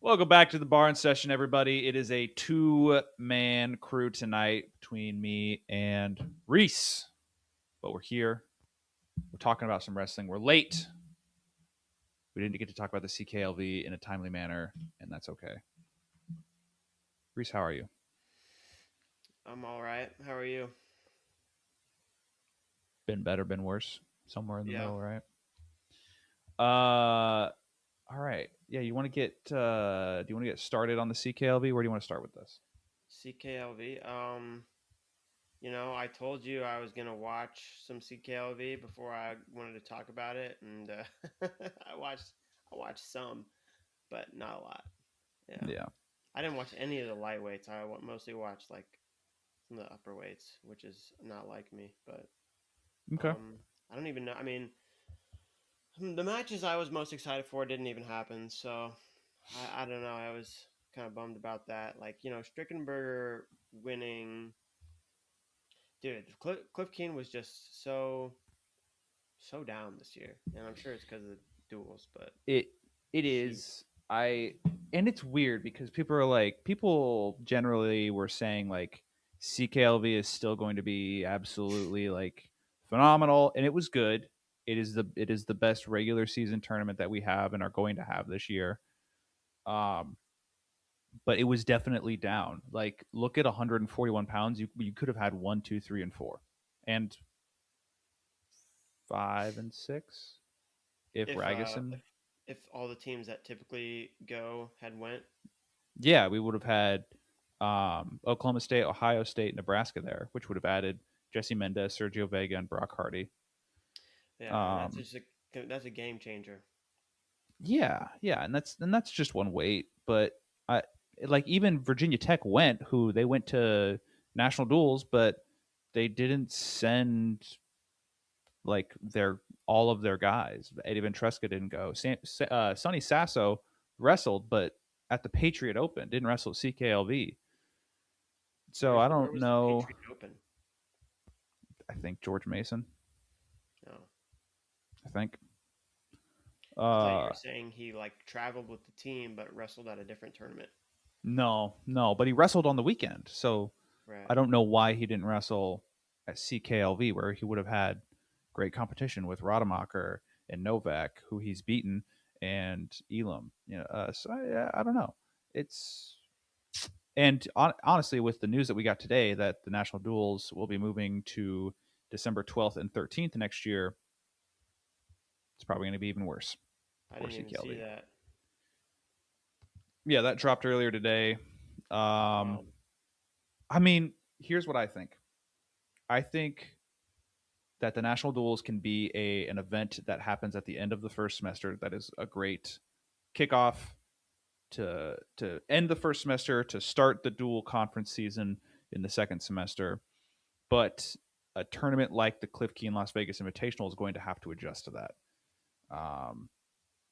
Welcome back to the Barn Session, everybody. It is a two-man crew tonight between me and Reese. But we're here. We're talking about some wrestling. We're late. We didn't get to talk about the CKLV in a timely manner, and that's okay. Reese, how are you? I'm all right. How are you? Been better, been worse? Somewhere in the Yeah. middle, right? All right. Yeah, you want to get do you want to get started on the CKLV? Where do you want to start with this? CKLV. I told you I was gonna watch some CKLV before I wanted to talk about it, and I watched some, but not a lot. Yeah. Yeah. I didn't watch any of the lightweights. Mostly watched like some of the upper weights, which is not like me. But Okay. I don't even know. I mean, the matches I was most excited for didn't even happen, so I don't know. I was kind of bummed about that. Like, Strickenberger winning. Dude, Cliff King was just so down this year, and I'm sure it's because of the duels. But It it she, is. And it's weird because people generally were saying like CKLV is still going to be absolutely like phenomenal, and it was good. It is the best regular season tournament that we have and are going to have this year. Um, but it was definitely down. Like, look at 141 pounds. You could have had one, two, three, and four, and five and six if if Ragusan. if all the teams that typically go had went, Yeah, we would have had Oklahoma State, Ohio State, Nebraska there, which would have added Jesse Mendez, Sergio Vega, and Brock Hardy. yeah, and Um, that's a game changer. yeah, and that's just one weight. But I like even Virginia Tech who they went to national duels, but they didn't send like their all of their guys. Eddie Ventresca didn't go. Sonny Sasso wrestled, but at the Patriot Open didn't wrestle at CKLV. So I Where don't was the know. Patriot Open? I think George Mason. No, I think. I thought you Uh, were saying he like traveled with the team but wrestled at a different tournament. no, but he wrestled on the weekend, so I Right. don't know why he didn't wrestle at CKLV, where he would have had great competition with Rademacher and Novak, who he's beaten, and Elam. I don't know. It's honestly, with the news that we got today that the national duels will be moving to December 12th and 13th next year, it's probably going to be even worse I for didn't even see CKLV. that. Yeah, that dropped earlier today. Um, Wow. I mean, here's what I think. I think that the national duels can be an event that happens at the end of the first semester. That is a great kickoff to end the first semester to start the dual conference season in the second semester. But a tournament like the Cliff Key Las Vegas Invitational is going to have to adjust to that. Um,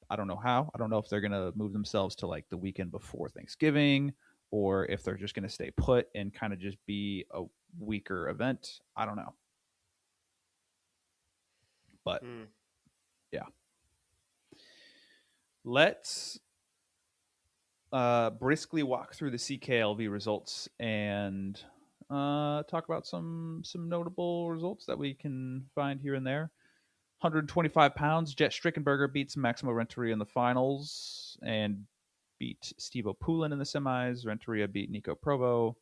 I don't know how. I don't know if they're going to move themselves to like the weekend before Thanksgiving or if they're just going to stay put and kind of just be a weaker event. I don't know. But Hmm. yeah, let's briskly walk through the CKLV results and talk about some notable results that we can find here and there. 125 pounds, Jess Strickenberger beats Maximo Renteria in the finals and beat Steve O'Poulin in the semis. Renteria beat Nico Provo.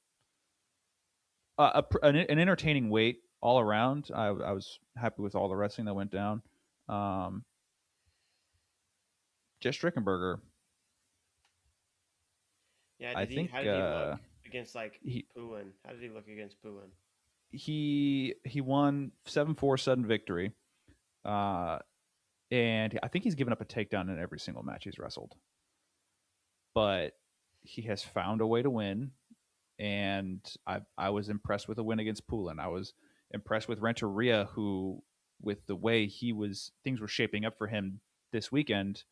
An entertaining weight all around. I was happy with all the wrestling that went down. Um, Jess Strickenberger, Yeah, I did he? think How did he look against like he Pulin? How did he look against Pulin? he won 7-4 sudden victory, uh, and I think he's given up a takedown in every single match he's wrestled. But he has found a way to win, and I was impressed with a win against Poulin. I was impressed with Renteria, who with the way things were shaping up for him this weekend.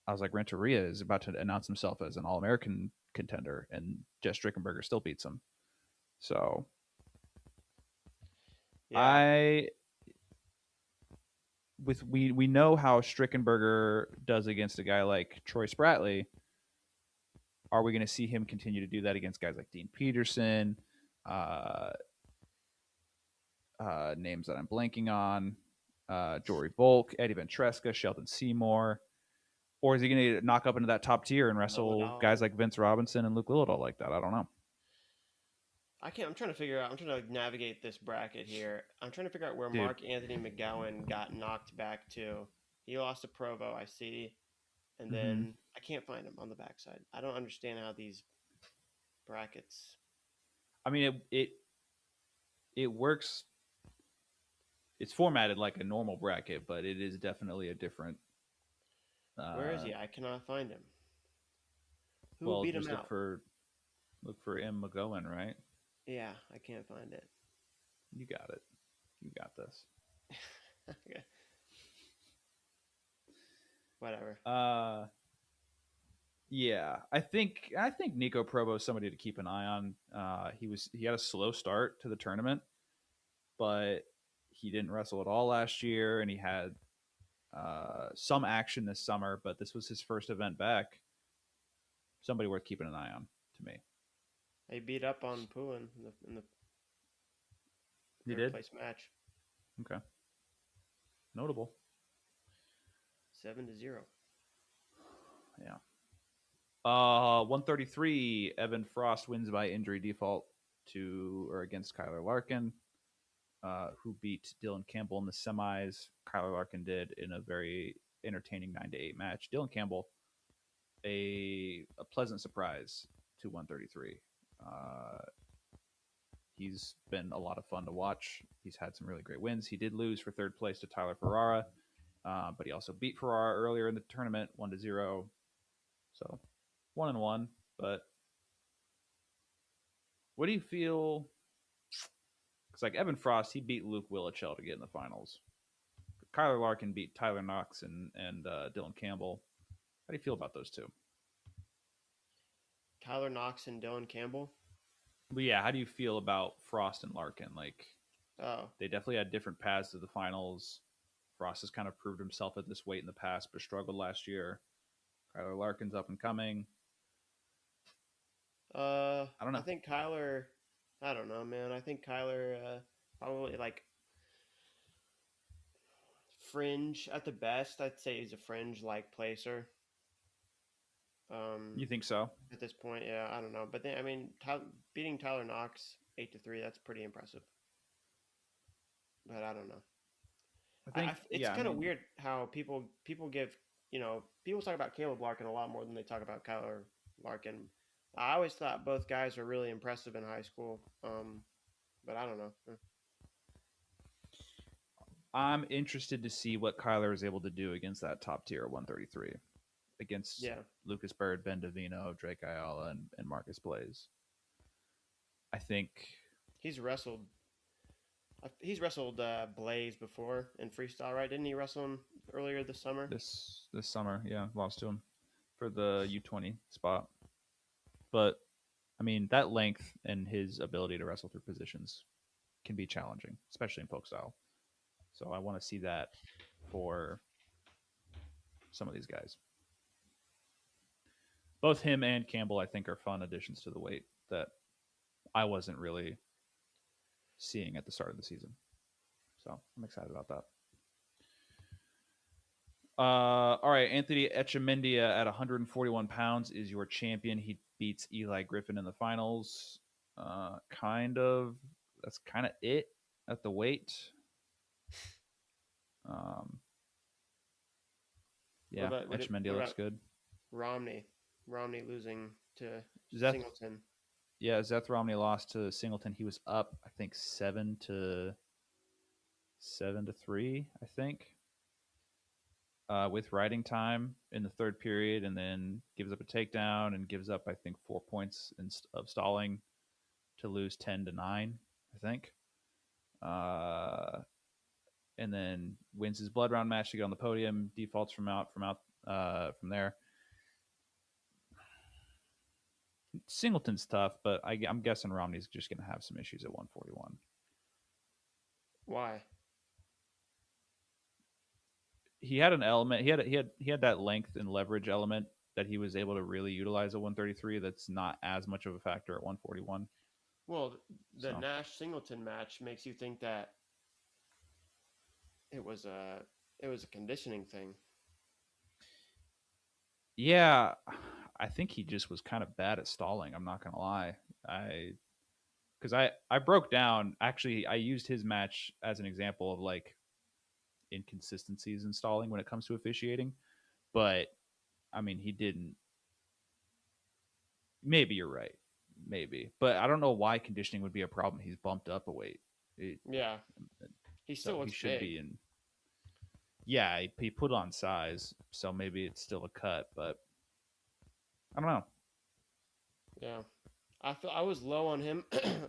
I was like, Renteria is about to announce himself as an All American contender, and Jess Strickenberger still beats him. So Yeah, I we know how Strickenberger does against a guy like Troy Spratley. Are we going to see him continue to do that against guys like Dean Peterson? Names that I'm blanking on. Jory Bolk, Eddie Ventresca, Sheldon Seymour. Or is he going to knock up into that top tier and wrestle guys like Vince Robinson and Luke Lillard like that? I don't know. I'm trying to figure out. I'm trying to navigate this bracket here. I'm trying to figure out where Mark Anthony McGowan got knocked back to. He lost to Provo, I see, and then I can't find him on the backside. I don't understand how these brackets. I mean, it works. It's formatted like a normal bracket, but it is definitely a different. Where is he? I cannot find him. Who beat him out? Look for M. McGowan, right? Yeah, I can't find it. You got it. You got this. Okay. Whatever. Yeah, I think Nico Provo is somebody to keep an eye on. He had a slow start to the tournament, but he didn't wrestle at all last year, and he had some action this summer. But this was his first event back. Somebody worth keeping an eye on, to me. He beat up on Pullen in the third place match. Okay. Notable. 7-0. Yeah. 133. Evan Frost wins by injury default against Kyler Larkin, who beat Dylan Campbell in the semis. Kyler Larkin did in a very entertaining 9-8 match. Dylan Campbell, a pleasant surprise to 133. He's been a lot of fun to watch. He's had some really great wins. He did lose for third place to Tyler Ferrara, but he also beat Ferrara earlier in the tournament, 1-0. So 1-1. But what do you feel? Because like Evan Frost, he beat Luke Willichel to get in the finals. Kyler Larkin beat Tyler Knox and Dylan Campbell. How do you feel about those two? Tyler Knox and Dylan Campbell? But yeah, how do you feel about Frost and Larkin? Like, they definitely had different paths to the finals. Frost has kind of proved himself at this weight in the past, but struggled last year. Kyler Larkin's up and coming. I don't know. I think Kyler. I don't know, man. I think Kyler probably like fringe at the best. I'd say he's a fringe-like placer. You think so? At this point, yeah, I don't know, but then I mean, beating Tyler Knox 8-3, that's pretty impressive. But I don't know. I think it's kind of weird how people give people talk about Caleb Larkin a lot more than they talk about Kyler Larkin. I always thought both guys were really impressive in high school, but I don't know. I'm interested to see what Kyler is able to do against that top tier 133, against Lucas Bird, Ben Davino, Drake Ayala, and Marcus Blaze. I think he's wrestled Blaze before in freestyle, right? Didn't he wrestle him earlier this summer? This summer, yeah, lost to him for the U20 spot. But I mean, that length and his ability to wrestle through positions can be challenging, especially in folk style. So I want to see that for some of these guys. Both him and Campbell, I think, are fun additions to the weight that I wasn't really seeing at the start of the season. So I'm excited about that. All right, Anthony Echemendia at 141 pounds is your champion. He beats Eli Griffin in the finals. That's kind of it at the weight. Yeah, Echemendia looks good. Romney losing to Singleton. Yeah, Zeth Romney lost to Singleton. He was up, I think, 7-3, I think, with riding time in the third period, and then gives up a takedown and gives up, I think, 4 points of stalling to lose 10-9, I think. And then wins his blood round match to get on the podium. Defaults from there. Singleton's tough, but I'm guessing Romney's just going to have some issues at 141. Why? He had an element. He had that length and leverage element that he was able to really utilize a 133 that's not as much of a factor at 141. Well, the So Nash Singleton match makes you think that it was a conditioning thing. yeah, I think he just was kind of bad at stalling. I'm not gonna lie. I broke down. Actually, I used his match as an example of like inconsistencies in stalling when it comes to officiating. But I mean, he didn't. Maybe you're right. Maybe, but I don't know why conditioning would be a problem. He's bumped up a weight, Yeah, he so still he looks should big. be in. Yeah, he put on size, so maybe it's still a cut, but I don't know. Yeah, I was low on him.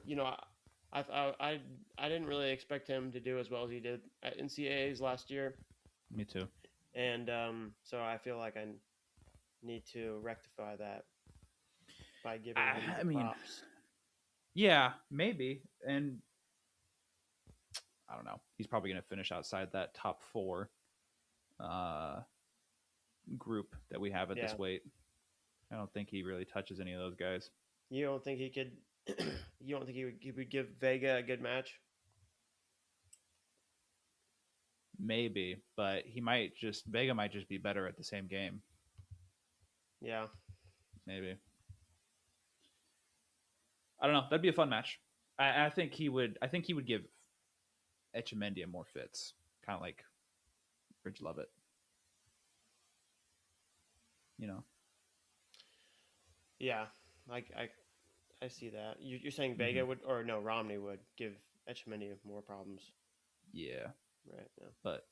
you know, I didn't really expect him to do as well as he did at NCAA's last year, Me too. and so I feel like I need to rectify that by giving him the I mean, props. yeah, maybe, and I don't know. He's probably going to finish outside that top four uh, group that we have at Yeah, this weight. I don't think he really touches any of those guys. you don't think he could? You don't think he would give Vega a good match? Maybe, but he might just Vega might just be better at the same game. Yeah, Maybe. I don't know. That'd be a fun match. I think he would. I think he would give Echemendia more fits, kind of like Bridge Lovett. You know. yeah, I see that. You're saying Mm-hmm. Vega would, or no, Romney would give Etchemendia more problems, Yeah, right? Yeah. but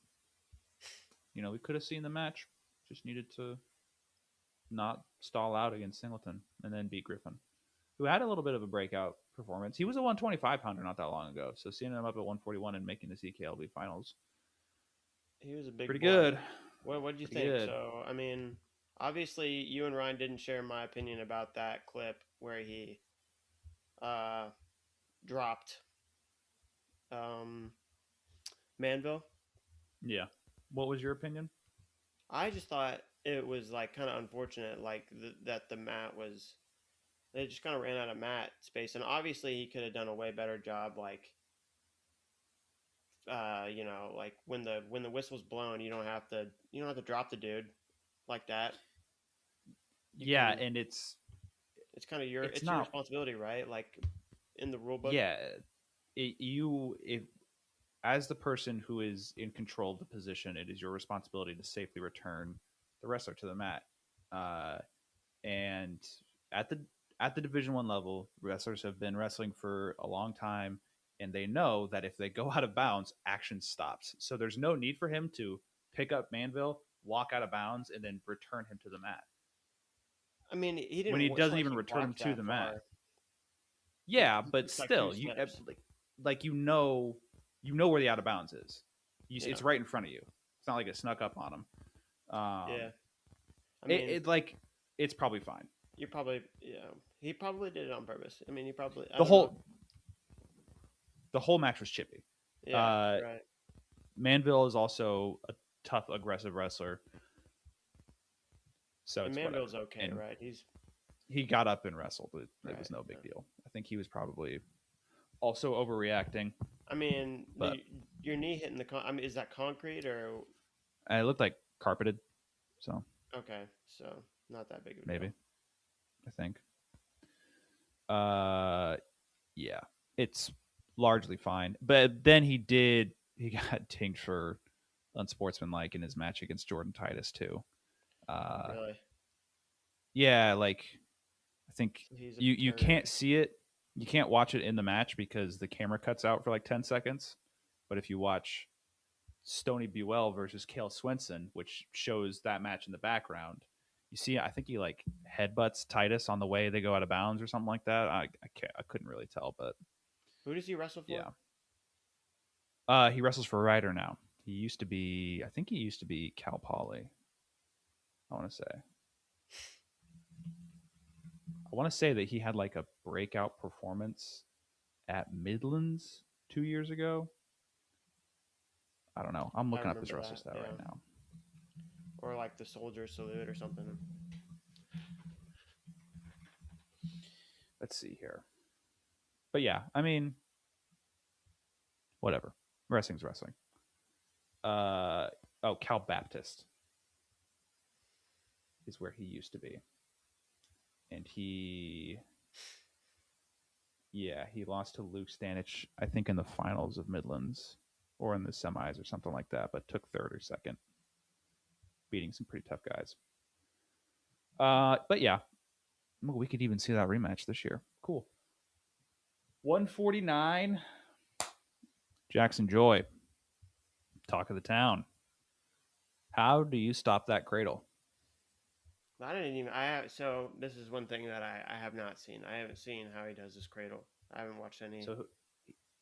we could have seen the match. Just needed to not stall out against Singleton and then beat Griffin, who had a little bit of a breakout performance. He was a 125 pounder not that long ago, so seeing him up at 141 and making the CKLV finals, He was a big pretty boy. good. What did you Pretty think? good. So, I mean, obviously, you and Ryan didn't share my opinion about that clip where he uh, dropped um, Manville. Yeah. What was your opinion? I just thought it was like kind of unfortunate, like that the mat was they just kind of ran out of mat space, and obviously he could have done a way better job, like like when the whistle's blown, you don't have to drop the dude like that. You Yeah, can and it's kind of your it's it's your not. responsibility, right? Like in the rule book. Yeah, if as the person who is in control of the position, it is your responsibility to safely return the wrestler to the mat. Uh, and at the Division One level, wrestlers have been wrestling for a long time, and they know that if they go out of bounds, action stops. So there's no need for him to pick up Manville, walk out of bounds, and then return him to the mat I mean, he when didn't. he It's not doesn't like even he return him walked to that the mat. far. Yeah, He but took like two still, you steps. like you know where the out of bounds is. Yeah, It's right in front of you. It's not like it snuck up on him. yeah. I It, mean, it like it's probably fine. you probably he probably did it on purpose. I mean, he probably I The don't know. whole match was chippy. Yeah, Uh, right. Manville is also a tough, aggressive wrestler, so And it's whatever. Manville's okay, And right? He's he got up and wrestled. It right. was no big Yeah. deal. I think he was probably also overreacting, I mean, but your knee hitting I mean, is that concrete or it looked like carpeted, so okay? So not that big of a deal. maybe I think. Uh, yeah, it's largely fine. But then he got dinged for unsportsmanlike in his match against Jordan Titus too. Uh, Really? yeah, like I think So he's a you turd. can't see it. You can't watch it in the match because the camera cuts out for like 10 seconds. But if you watch Stony Buell versus Cale Swenson, which shows that match in the background, you see, I think he like headbutts Titus on the way they go out of bounds or something like that. I couldn't really tell, but Who does he wrestle for? yeah. He wrestles for Ryder now. I think he used to be Cal Poly. I want to say. I want to say that he had like a breakout performance at Midlands 2 years ago. I don't know. I'm I looking up his remember wrestle that. stat Yeah, right now. or like the soldier salute or something. let's see here. But yeah, I mean, whatever. Wrestling's wrestling. Cal Baptist is where he used to be. And he lost to Luke Stanich, I think, in the finals of Midlands or in the semis or something like that, but took third or second, beating some pretty tough guys. But yeah, we could even see that rematch this year. Cool. 149. Jackson Joy, talk of the town. How do you stop that cradle? I didn't even. So this is one thing that I have not seen. I haven't seen how he does this cradle. I haven't watched any. So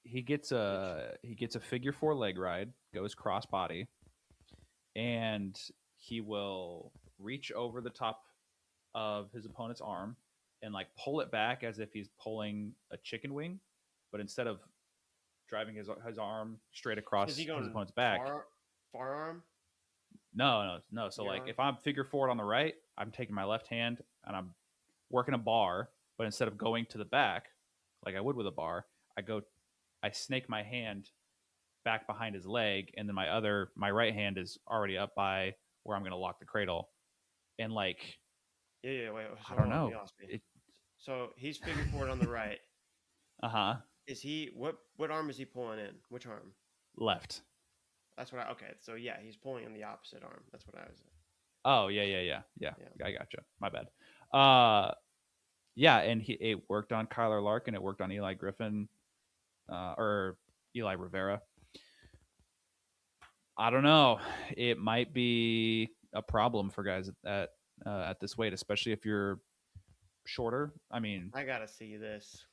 he gets a figure 4 leg ride, goes cross body, and he will reach over the top of his opponent's arm and like pull it back as if he's pulling a chicken wing, but instead of driving his arm straight across his opponent's back, forearm. No. So like if I'm figure 4 on the right, I'm taking my left hand and I'm working a bar, but instead of going to the back like I would with a bar, I snake my hand back behind his leg, and then my right hand is already up by where I'm going to lock the cradle, and like Wait. I don't know. So he's figure 4 on the right. Is he what arm is he pulling in? Which arm? Left. That's what okay. So yeah, he's pulling in the opposite arm. That's what I was. Oh yeah. I gotcha. My bad. And it worked on Kyler Larkin. It worked on Eli Griffin, or Eli Rivera. I don't know. It might be a problem for guys at this weight, especially if you're shorter. I mean, I gotta see this.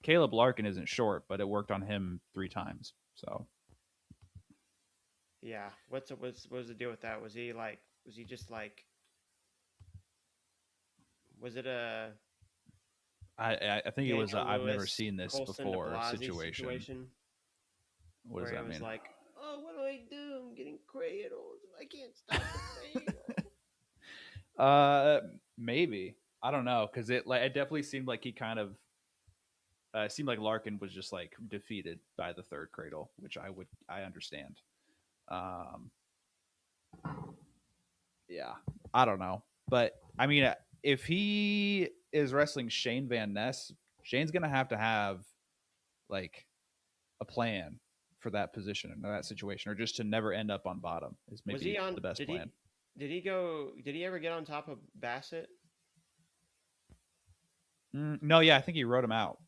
Caleb Larkin isn't short, but it worked on him 3 times. So yeah, what's the deal with that? Was he just like? Was it a? I think it was I've never seen this before situation. What does that mean? Like, oh, what do I do? I'm getting cradled. I can't stop the cradle. Maybe, I don't know, because it definitely seemed like he kind of seemed like Larkin was just like defeated by the third cradle, which I understand. Yeah, I don't know, but I mean, if he is wrestling Shane Van Ness, Shane's gonna have to have like a plan for that position in that situation, or just to never end up on bottom is maybe the best plan. Did he ever get on top of Bassett? No, yeah, I think he wrote him out.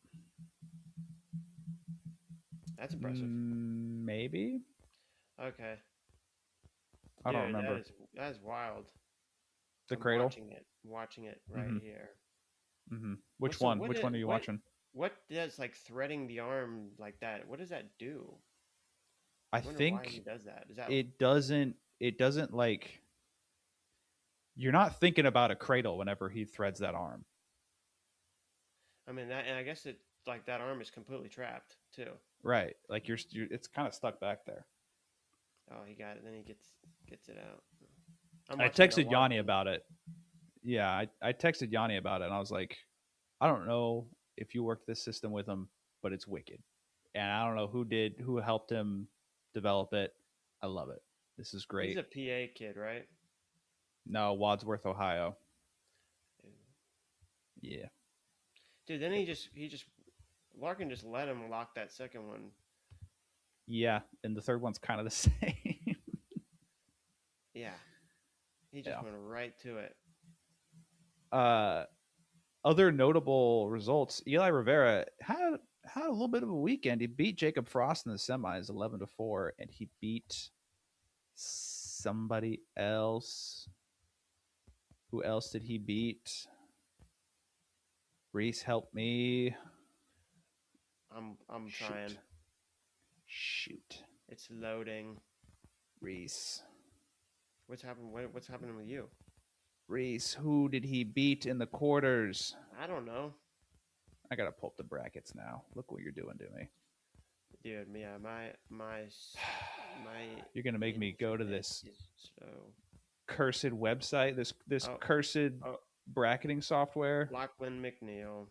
That's impressive. Maybe. Okay. I don't remember. That is wild. The cradle. Watching it right here. Mm-hmm. Which one are you watching? What does like threading the arm like that? What does that do? I think why he does that. It doesn't like. You're not thinking about a cradle whenever he threads that arm. I mean and I guess it like that arm is completely trapped too. Right, like you're it's kind of stuck back there. Oh, he got it. Then he gets it out. I texted Yanni about it. Yeah, I texted Yanni about it, and I was like, I don't know if you worked this system with him, but it's wicked. And I don't know who helped him develop it. I love it. This is great. He's a PA kid, right? No, Wadsworth, Ohio. Yeah. Dude, then he just Larkin just let him lock that second one. Yeah, and the third one's kind of the same. Yeah. He just went right to it. Other notable results, Eli Rivera had a little bit of a weekend. He beat Jacob Frost in the semis 11-4, and he beat somebody else. Who else did he beat? Reese, help me. I'm trying. Shoot. It's loading. Reese. What's happening with you? Reese, who did he beat in the quarters? I don't know. I gotta pull up the brackets now. Look what you're doing to me. Dude, yeah, my You're gonna make me go to this cursed website, this cursed bracketing software. Lachlan McNeil.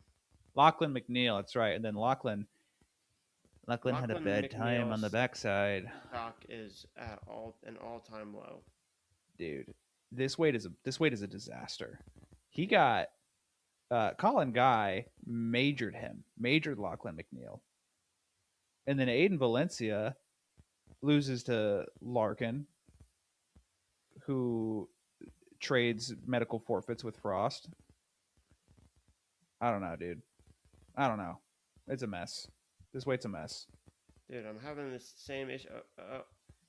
Lachlan McNeil, that's right. And then Lachlan had a Lachlan bad time on the McNeil's backside. stock is at an all-time low. Dude, this weight is a disaster. He got Colin Guy majored Lachlan McNeil. And then Aiden Valencia loses to Larkin, who trades medical forfeits with Frost. I don't know, dude. I don't know. It's a mess. This weight's a mess. Dude, I'm having this same issue. Oh,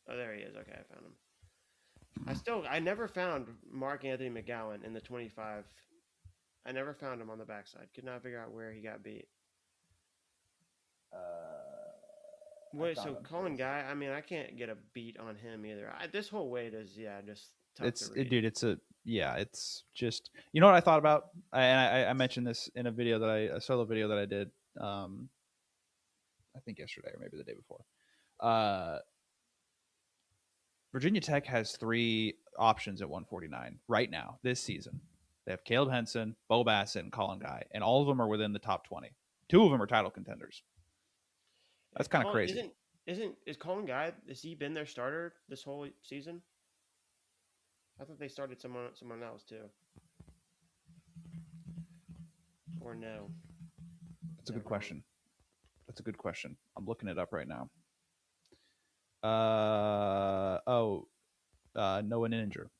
there he is. Okay, I found him. I never found Mark Anthony McGowan in the 25. I never found him on the backside. Could not figure out where he got beat. Wait, so Colin Guy, I mean, I can't get a beat on him either. This whole weight is, just tough to read. Dude, it's just, you know what I thought about? I mentioned this in a solo video that I did, I think yesterday or maybe the day before. Virginia Tech has 3 options at 149 right now this season. They have Caleb Henson, Bo Bassett, and Colin Guy, and all of them are within the top 20. 2 of them are title contenders. That's kind of crazy. Is Colin Guy? Has he been their starter this whole season? I thought they started someone else too. Or no? That's a good question. I'm looking it up right now. Noah Ninja.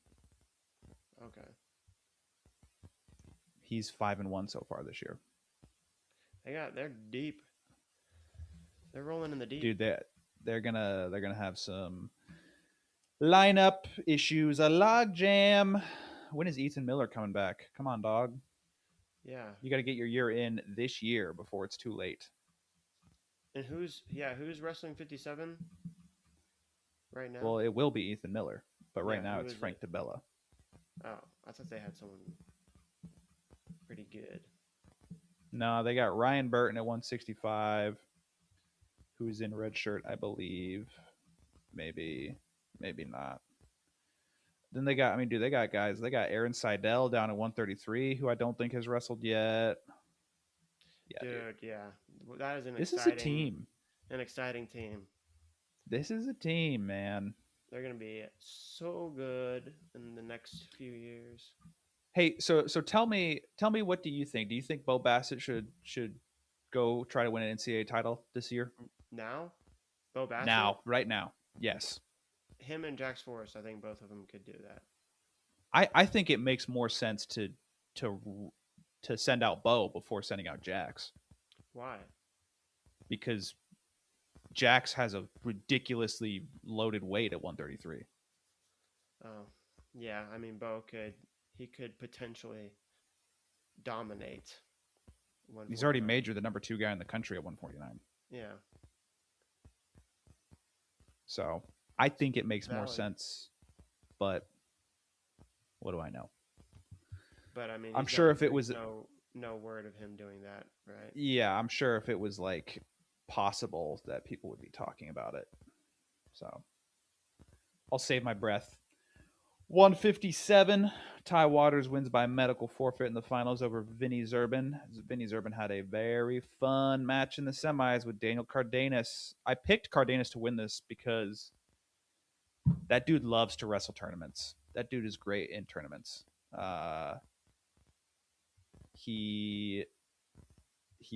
Okay. He's 5-1 so far this year. They're deep. They're rolling in the deep. Dude, they're gonna have some lineup issues. A log jam. When is Ethan Miller coming back? Come on, dog. Yeah. You got to get your year in this year before it's too late. And who's wrestling 57 right now? Well, it will be Ethan Miller, but right now it's Frank DeBella. Oh, I thought they had someone pretty good. No, they got Ryan Burton at 165, who's in red shirt, I believe. Maybe not. Then they got guys. They got Aaron Seidel down at 133, who I don't think has wrestled yet. Yeah, dude. Yeah. That is This is a team. An exciting team. This is a team, man. They're going to be so good in the next few years. Hey, so tell me what do you think? Do you think Bo Bassett should go try to win an NCAA title this year? Now? Bo Bassett? Right now. Yes. Him and Jax Forrest, I think both of them could do that. I think it makes more sense to send out Bo before sending out Jax. Why? Because Jax has a ridiculously loaded weight at 133. Oh, yeah. I mean, Bo could potentially dominate. He's already majored the number 2 guy in the country at 149. Yeah. So I think it makes more sense, but what do I know? But I mean, I'm sure if it was no word of him doing that, right? Yeah, I'm sure if it was like possible that people would be talking about it. So I'll save my breath. 157. Ty Waters wins by medical forfeit in the finals over Vinny Zurban. Vinny Zurban had a very fun match in the semis with Daniel Cardenas. I picked Cardenas to win this because that dude loves to wrestle tournaments. That dude is great in tournaments. He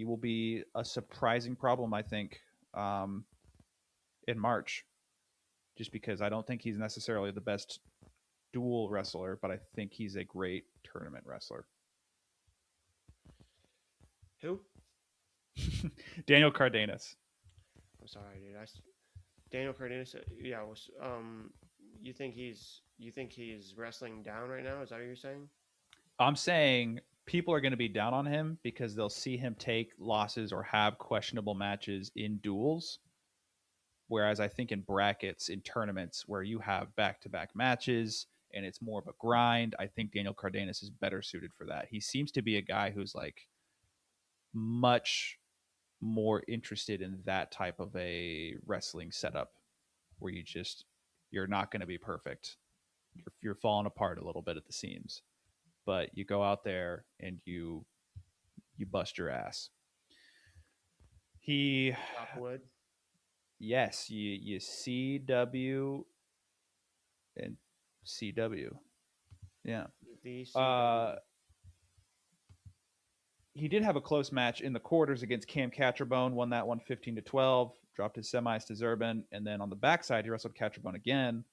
will be a surprising problem, I think, in March. Just because I don't think he's necessarily the best dual wrestler, but I think he's a great tournament wrestler. Who? Daniel Cardenas. I'm sorry, dude. Daniel Cardenas. Yeah. You think he's wrestling down right now? Is that what you're saying? I'm saying people are going to be down on him because they'll see him take losses or have questionable matches in duels. Whereas I think in brackets, in tournaments where you have back-to-back matches and it's more of a grind, I think Daniel Cardenas is better suited for that. He seems to be a guy who's like much more interested in that type of a wrestling setup where you're not going to be perfect. You're falling apart a little bit at the seams, but you go out there and you bust your ass. He, Chopwood. yes, you CW and CW. Yeah. The Uh, CW. he did have a close match in the quarters against Cam Catcherbone, won that one 15-12, dropped his semis to Zurban, and then on the backside he wrestled Catcherbone again,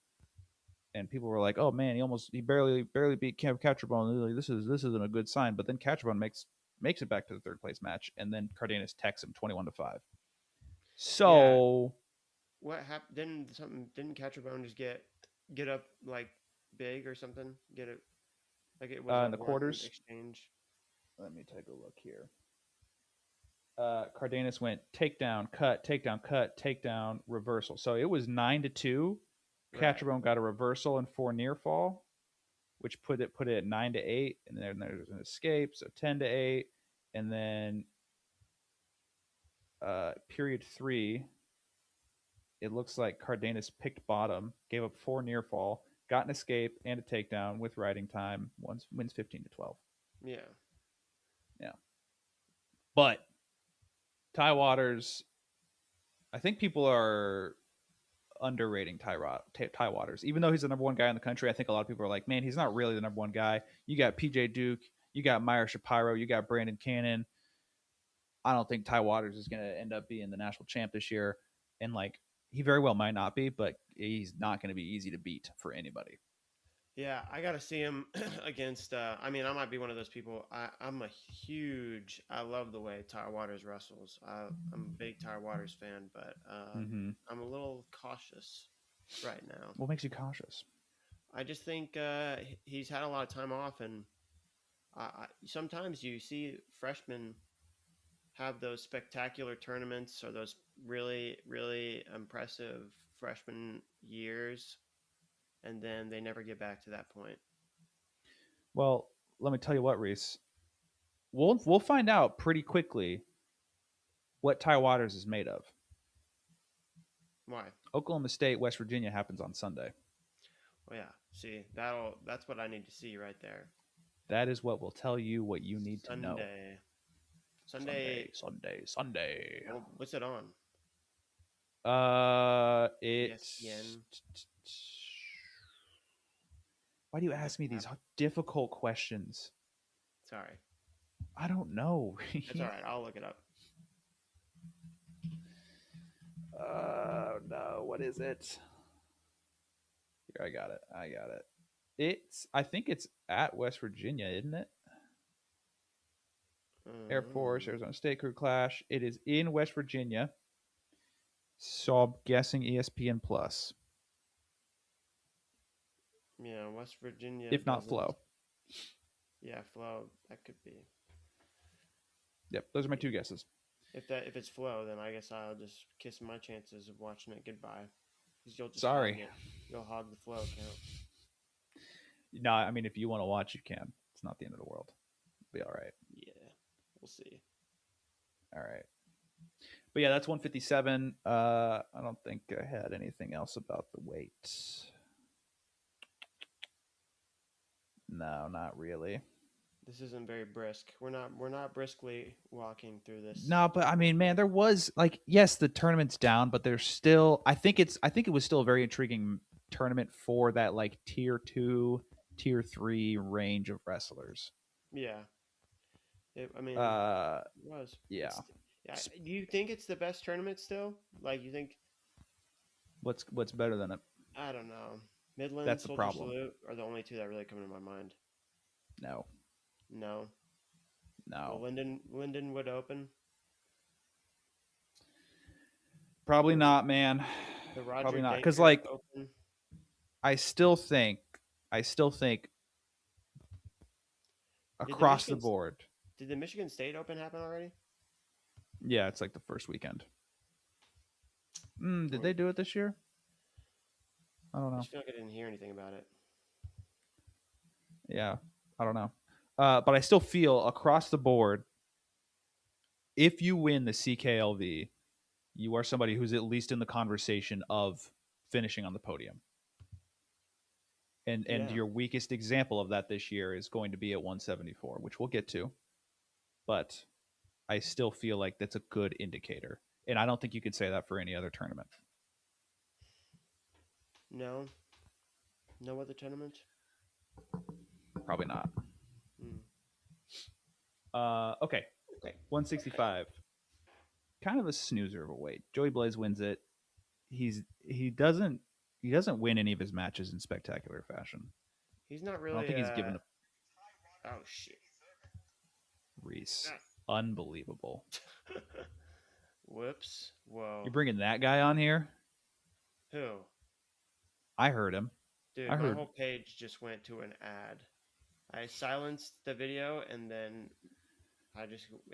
and people were like, "Oh man, he barely beat Cam Catcherbone. Like, this isn't a good sign." But then Catcherbone makes it back to the third place match, and then Cardenas techs him 21-5. Yeah. So What happened? Didn't Catcherbone just get up like big or something? Get it like it was a in the one quarters, exchange. let me take a look here. Cardenas went takedown, cut, takedown, cut, takedown, reversal. So it was 9-2. Right. Catcherbone got a reversal and 4 near fall, which put it at 9-8, and then there's an escape, so 10-8, and then period 3. It looks like Cardenas picked bottom, gave up 4 near fall, got an escape and a takedown with riding time. Wins 15-12. Yeah. Yeah, but Ty Waters, I think people are underrating Ty Waters. Even though he's the number one guy in the country, I think a lot of people are like, man, he's not really the number one guy. You got PJ Duke, you got Meyer Shapiro, you got Brandon Cannon. I don't think Ty Waters is going to end up being the national champ this year. And like, he very well might not be, but he's not going to be easy to beat for anybody. Yeah, I got to see him against. I mean, I might be one of those people. I love the way Ty Waters wrestles. I'm a big Ty Waters fan, but Mm-hmm. I'm a little cautious right now. What makes you cautious? I just think he's had a lot of time off, and sometimes you see freshmen have those spectacular tournaments or those really, really impressive freshman years, and then they never get back to that point. Well, let me tell you what, Reese. We'll find out pretty quickly what Ty Waters is made of. Why? Oklahoma State, West Virginia happens on Sunday. Well, yeah. See, that's what I need to see right there. That is what will tell you what you need to know. Sunday. Sunday. Sunday. Well, what's it on? It's. ESPN. Why do you ask me these difficult questions? Sorry. I don't know. That's all right. I'll look it up. No. What is it? Here, I got it. I think it's at West Virginia, isn't it? Air Force, Arizona State Crew Clash. It is in West Virginia. So I'm guessing ESPN Plus. Yeah, West Virginia. If not Flow. Yeah, Flow. That could be. Yep, those are my two guesses. If it's Flow, then I guess I'll just kiss my chances of watching it goodbye. Because you'll just Sorry. hog it. You'll hog the Flow account. No, I mean, if you want to watch, you can. It's not the end of the world. It'll be all right. Yeah, we'll see. All right. But yeah, that's 157. I don't think I had anything else about the weight. No, not really. This isn't very brisk. We're not briskly walking through this. No, but I mean, man, there was like, yes, the tournament's down, but there's still. I think it was still a very intriguing tournament for that like tier 2, tier 3 range of wrestlers. Yeah. It was. Yeah. Yeah. Do you think it's the best tournament still? Like, you think? What's better than it? I don't know. Midland, That's the Soldier problem. Salute are the only two that really come to my mind. No. No. No. Well, Lindenwood Open. Probably not, man. The Roger Probably not, Dankert because like Open. I still think across the board. Did the Michigan State Open happen already? Yeah, it's like the first weekend. Did they do it this year? I don't know. I just feel like I didn't hear anything about it. Yeah, I don't know. But I still feel across the board, if you win the CKLV, you are somebody who's at least in the conversation of finishing on the podium. And your weakest example of that this year is going to be at 174, which we'll get to. But I still feel like that's a good indicator. And I don't think you could say that for any other tournament. No, no other tournament. Probably not. Hmm. Okay. Okay. 165. Kind of a snoozer of a weight. Joey Blaze wins it. He doesn't win any of his matches in spectacular fashion. He's not I don't really. think he's given a Oh shit. Reese. Unbelievable. Whoops. Whoa. You're bringing that guy on here? Who? I heard him. Dude, I my heard. whole page just went to an ad. I silenced the video and then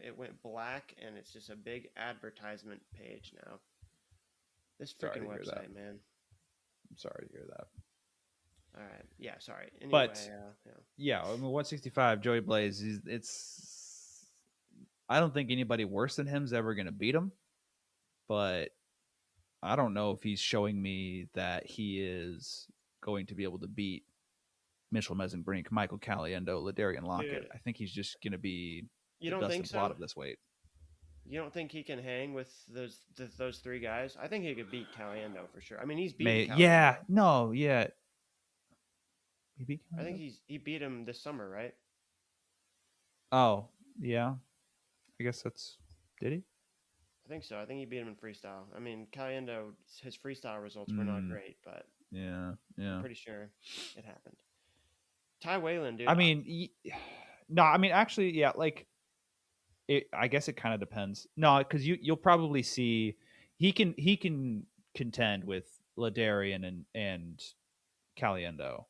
it went black and it's just a big advertisement page now. This Sorry freaking to hear that. website, man. I'm sorry to hear that. All right. Yeah, sorry. Anyway, But yeah, I mean, 165, Joey Blaze. It's. I don't think anybody worse than him's ever going to beat him, but I don't know if he's showing me that he is going to be able to beat Mitchell Mesenbrink, Michael Caliendo, Ladarian Lockett. dude, I think he's just going to be you the don't dust think and blot so? of this weight. You don't think he can hang with those three guys? I think he could beat Caliendo for sure. I mean, he's beaten Caliendo. Yeah, no, yeah. He beat I think Caliendo? he beat him this summer, right? Oh, yeah. I guess that's. Did he? I think so. I think he beat him in freestyle. I mean, Caliendo, his freestyle results were not great, but Yeah, I'm yeah. pretty sure it happened. Ty Whalen, dude. I mean, no, I mean, actually, yeah, like, I guess it kind of depends. No, because you'll probably see he can contend with Ladarian and Caliendo.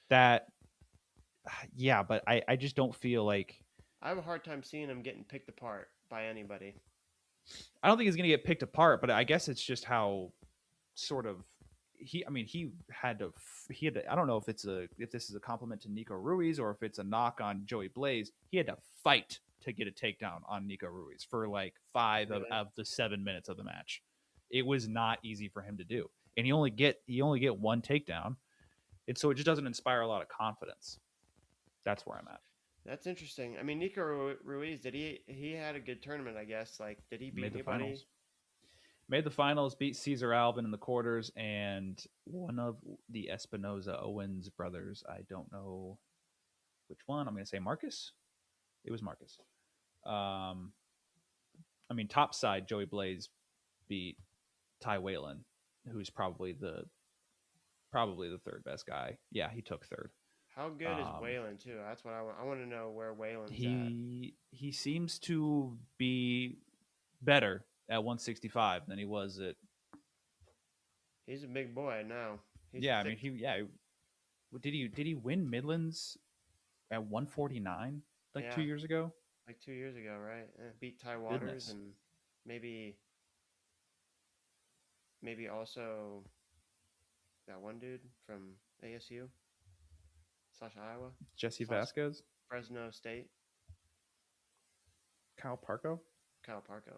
That, yeah, but I just don't feel like I have a hard time seeing him getting picked apart by anybody. I don't think he's gonna get picked apart. But I guess it's just how sort of he. I mean, he had to. I don't know if this is a compliment to Nico Ruiz or if it's a knock on Joey Blaze. He had to fight to get a takedown on Nico Ruiz for like 5 Really? of the 7 minutes of the match. It was not easy for him to do, and he only get one takedown, and so it just doesn't inspire a lot of confidence. That's where I'm at. That's interesting. I mean, Nico Ruiz, he had a good tournament, I guess. Like, did he beat Made the anybody? finals. Made the finals, beat Cesar Alvin in the quarters, and one of the Espinoza Owens brothers. I don't know which one. I'm going to say Marcus. It was Marcus. I mean, top side, Joey Blaze beat Ty Whalen, who's probably the third best guy. Yeah, he took third. How good is Whalen too? That's what I want. I want to know where Whalen's at. He seems to be better at 165 than he was at. He's a big boy now. He's Yeah, thick. I mean did he win Midlands at 149 like 2 years ago? Like 2 years ago, right? Beat Ty Waters Goodness. and maybe also that one dude from ASU / Iowa. Jesse / Vasquez, Fresno State. Kyle Parko. Kyle Parko.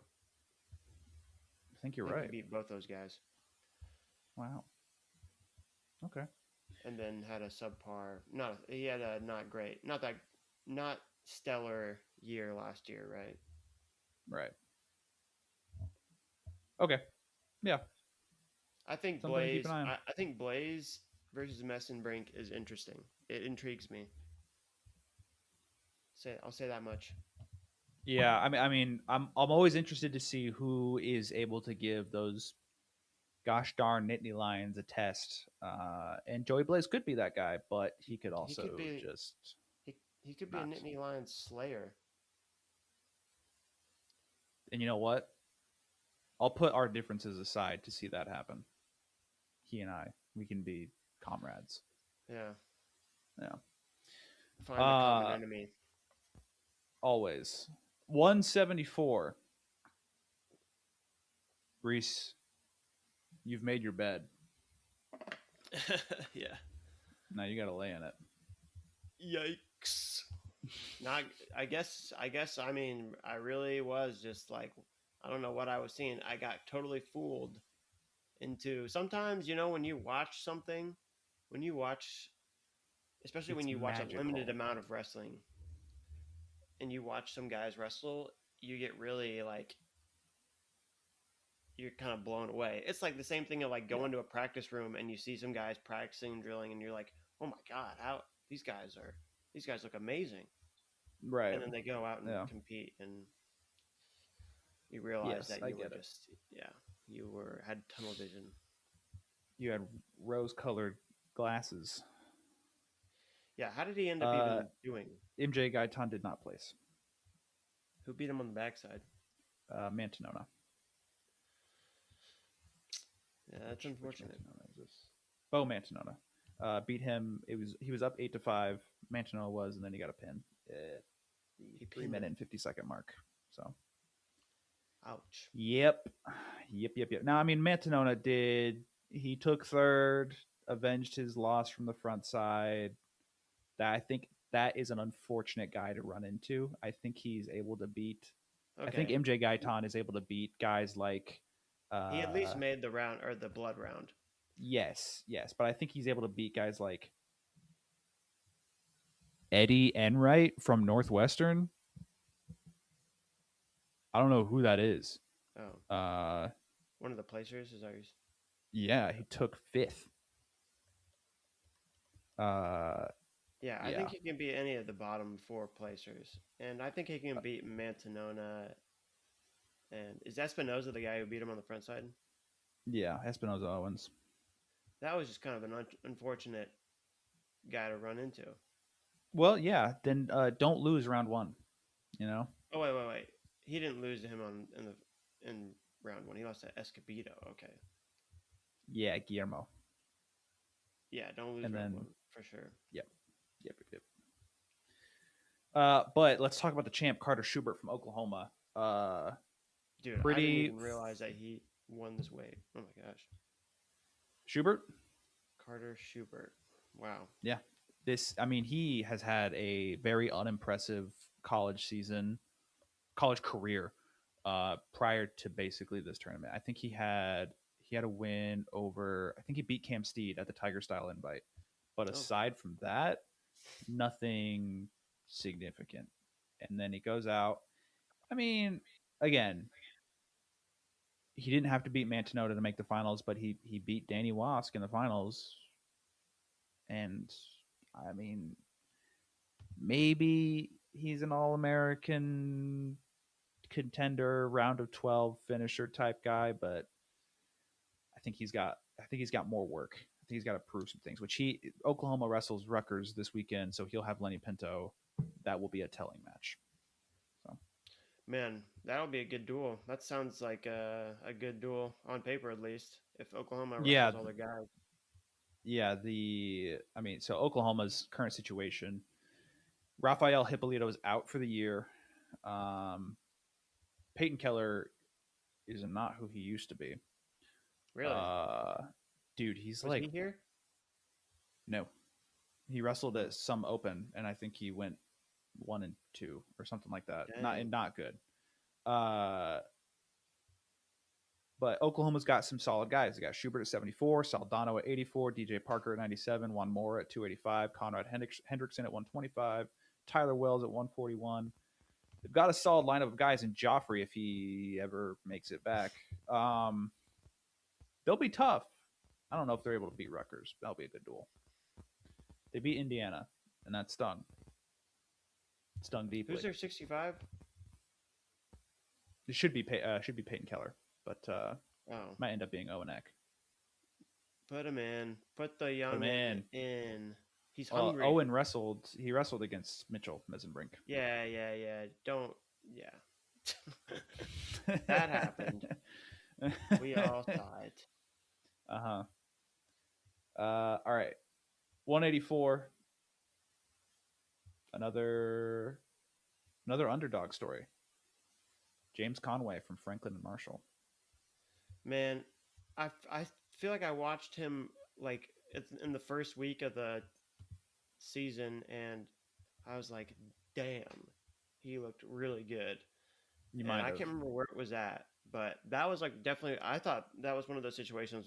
I think you're right. He beat both those guys. Wow. Okay. And then had a subpar. He had a not stellar year last year, right? Right. Okay. Yeah. I think Something to keep Blaze. an eye on. I think Blaze versus Messenbrink is interesting. It intrigues me. I'll say that much. Yeah, I mean, I'm always interested to see who is able to give those gosh darn Nittany Lions a test. And Joey Blaze could be that guy, but he could also just he could be a Nittany Lions slayer. And you know what? I'll put our differences aside to see that happen. He and we can be comrades. Yeah. Yeah. Find a common enemy. Always. 174. Reese, you've made your bed. Yeah. Now you got to lay in it. Yikes. Not. I guess. I mean, I really was just like, I don't know what I was seeing. I got totally fooled into. Sometimes, when you watch something, especially when you watch a limited amount of wrestling, and you watch some guys wrestle, you get really like you're kind of blown away. It's like the same thing of like Yeah. going to a practice room and you see some guys practicing drilling and you're like, oh my god, how these guys look amazing. Right. And then they go out and Yeah. compete and you realize Yes, that I you were get it. just had tunnel vision. You had rose-colored glasses. Yeah, how did he end up even doing? MJ Guyton did not place. Who beat him on the backside? Mantanona. Yeah, that's unfortunate. Which Mantanona is this? Bo Mantanona. Beat him. He was up 8-5. Mantanona was, and then he got a pin at the 3-minute and 50-second mark. So, ouch. Yep. Now, I mean, Mantanona did. He took third, avenged his loss from the front side. I think that is an unfortunate guy to run into. I think he's able to beat. Okay. I think MJ Guyton is able to beat guys like. He at least made the round or the blood round. Yes, but I think he's able to beat guys like Eddie Enright from Northwestern. I don't know who that is. Oh. One of the placers is ours. Yeah, he took fifth. Yeah, I think he can beat any of the bottom four placers. And I think he can beat Mantanona. And is Espinoza the guy who beat him on the front side? Yeah, Espinoza Owens. That was just kind of an unfortunate guy to run into. Well, yeah, then don't lose round one, you know? Oh, wait. He didn't lose to him in round one. He lost to Escobedo. Okay. Yeah, Guillermo. Yeah, don't lose round one for sure. Yep. But let's talk about the champ, Carter Schubert from Oklahoma. Dude, I didn't even realize that he won this weight. Oh my gosh. Schubert? Carter Schubert. Wow. Yeah. He has had a very unimpressive college career prior to basically this tournament. I think he had a win over, I think he beat Cam Steed at the Tiger Style Invite. But aside from that, nothing significant. And then he goes out. I mean, again, he didn't have to beat Mantanona to make the finals, but he beat Danny Wask in the finals. And I mean, maybe he's an All-American contender, round of 12 finisher type guy, but I think he's got more work. I think he's got to prove some things. Oklahoma wrestles Rutgers this weekend, so he'll have Lenny Pinto. That will be a telling match. So, man, that'll be a good duel. That sounds like a good duel on paper, at least. If Oklahoma wrestles all their guys. Yeah, so Oklahoma's current situation. Rafael Hippolito is out for the year. Peyton Keller is not who he used to be. Really? Dude, he's Was he here? No. He wrestled at some open, and I think he went 1 and 2 or something like that. Dang. Not good. But Oklahoma's got some solid guys. They got Schubert at 74, Saldano at 84, DJ Parker at 97, Juan Mora at 285, Conrad Hendrickson at 125, Tyler Wells at 141. They've got a solid lineup of guys in Joffrey if he ever makes it back. They'll be tough. I don't know if they're able to beat Rutgers. That'll be a good duel. They beat Indiana, and that stung. It stung deeply. Who's their 65? It should be Peyton Keller, but might end up being Owen Eck. Put him in. Put the young man in. He's hungry. Owen wrestled. He wrestled against Mitchell Mesenbrink. Yeah. Don't. Yeah. That happened. We all saw it. All right. 184. Another underdog story. James Conway from Franklin and Marshall. Man, I feel like I watched him like in the first week of the season, and I was like, damn, he looked really good. I can't remember where it was at, but that was like definitely, I thought that was one of those situations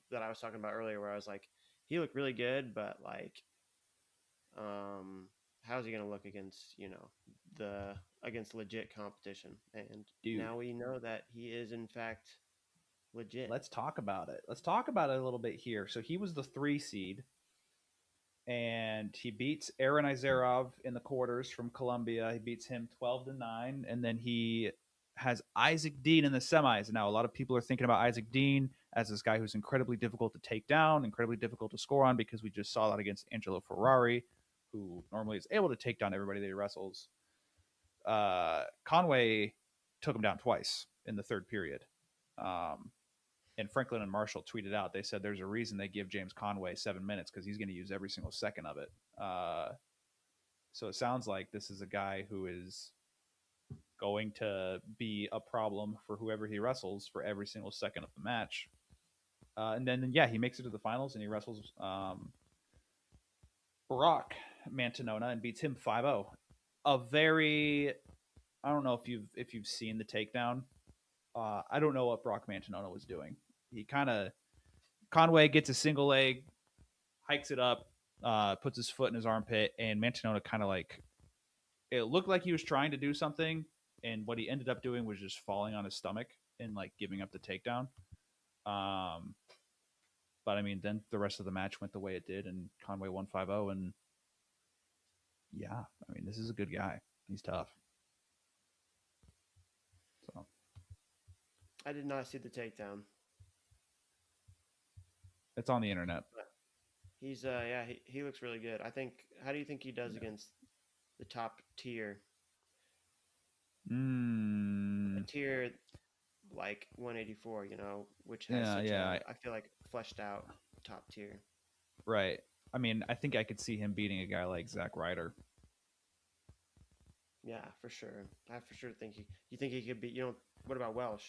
that I was talking about earlier where I was like, he looked really good, but like, how's he going to look against, against legit competition, and Dude, now we know that he is in fact legit. let's talk about it. Let's talk about it a little bit here. So he was the 3 seed, and he beats Aaron Izerov in the quarters from Columbia. He beats him 12-9, and then he has Isaac Dean in the semis. Now, a lot of people are thinking about Isaac Dean as this guy who's incredibly difficult to take down, incredibly difficult to score on, because we just saw that against Angelo Ferrari, who normally is able to take down everybody that he wrestles. Conway took him down twice in the third period. And Franklin and Marshall tweeted out, they said there's a reason they give James Conway 7 minutes, because he's going to use every single second of it. So it sounds like this is a guy who is going to be a problem for whoever he wrestles for every single second of the match. And then, yeah, he makes it to the finals, and he wrestles Barack Mantanona and beats him 5-0. A very, I don't know if you've seen the takedown. I don't know what Brock Mantanona was doing. He kind of, Conway gets a single leg, hikes it up, puts his foot in his armpit, and Mantanona kind of like, it looked like he was trying to do something, and what he ended up doing was just falling on his stomach and like giving up the takedown. But I mean, then the rest of the match went the way it did, and Conway won 5-0. And yeah, I mean, this is a good guy. He's tough. So I did not see the takedown. it's on the internet. He's he looks really good. I think. How do you think he does against the top tier? A tier like 184, which has I feel like fleshed out top tier. Right. I mean, I think I could see him beating a guy like Zach Ryder. Yeah, for sure. I for sure think you think he could be. What about Welsh?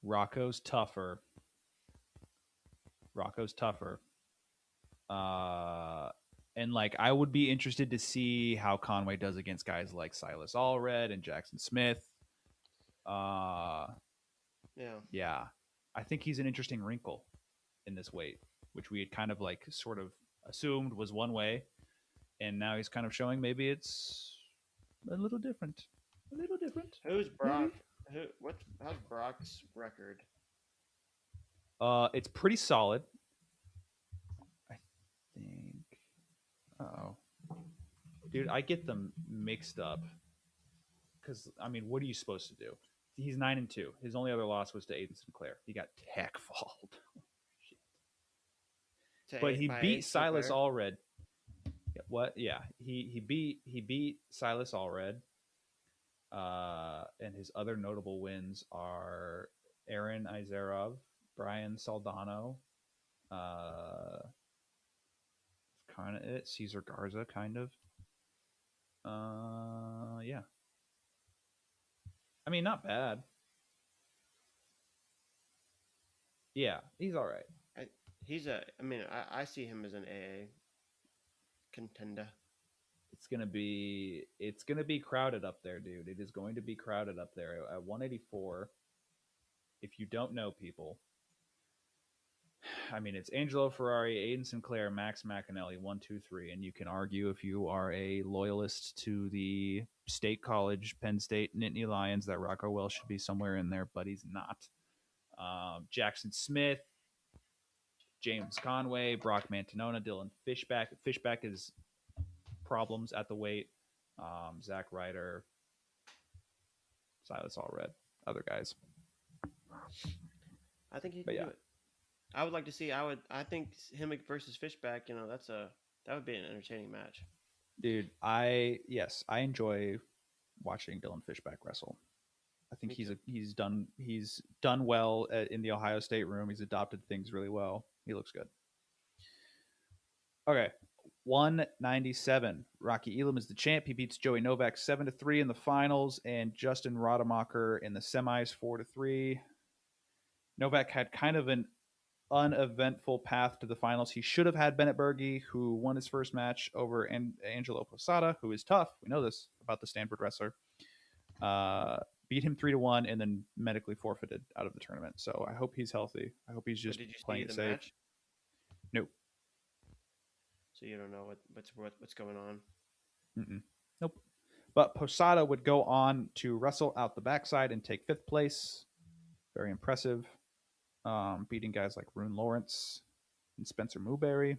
Rocco's tougher. And like, I would be interested to see how Conway does against guys like Silas Allred and Jackson Smith. Yeah. I think he's an interesting wrinkle in this weight, which we had kind of like sort of assumed was one way, and now he's kind of showing maybe it's a little different. Who's Brock? How's Brock's record? It's pretty solid, I think. Oh, dude, I get them mixed up because I mean, what are you supposed to do? He's 9-2. His only other loss was to Aiden Sinclair. He got tech fauled. But he beat Silas Allred. What? Yeah, he beat Silas Allred. And his other notable wins are Aaron Izerov, Brian Saldano, kind of it, Cesar Garza, kind of. Yeah. I mean, not bad. Yeah, he's all right. I see him as an AA contender. It's gonna be crowded up there, dude. It is going to be crowded up there at 184. If you don't know people, I mean, it's Angelo Ferrari, Aiden Sinclair, Max McAnally, 1, 2, 3, and you can argue if you are a loyalist to the State College, Penn State, Nittany Lions, that Rocco Wells should be somewhere in there, but he's not. Jackson Smith, James Conway, Brock Mantanona, Dylan Fishback. Fishback is problems at the weight. Zach Ryder, Silas Allred, other guys. I think he can do it. I would like to see. I think him versus Fishback. That would be an entertaining match. Dude, I enjoy watching Dylan Fishback wrestle. I think he's done well in the Ohio State room. He's adopted things really well. He looks good. Okay, 197. Rocky Elam is the champ. He beats Joey Novak 7-3 in the finals, and Justin Rademacher in the semis 4-3. Novak had kind of an uneventful path to the finals. He should have had Bennett Berge, who won his first match over Angelo Posada, who is tough. We know this about the Stanford wrestler. Beat him 3-1 and then medically forfeited out of the tournament. So I hope he's healthy. I hope he's just playing it safe. Match? No. So you don't know what's going on? Nope. But Posada would go on to wrestle out the backside and take 5th place. Very impressive. Beating guys like Rune Lawrence and Spencer Mooberry,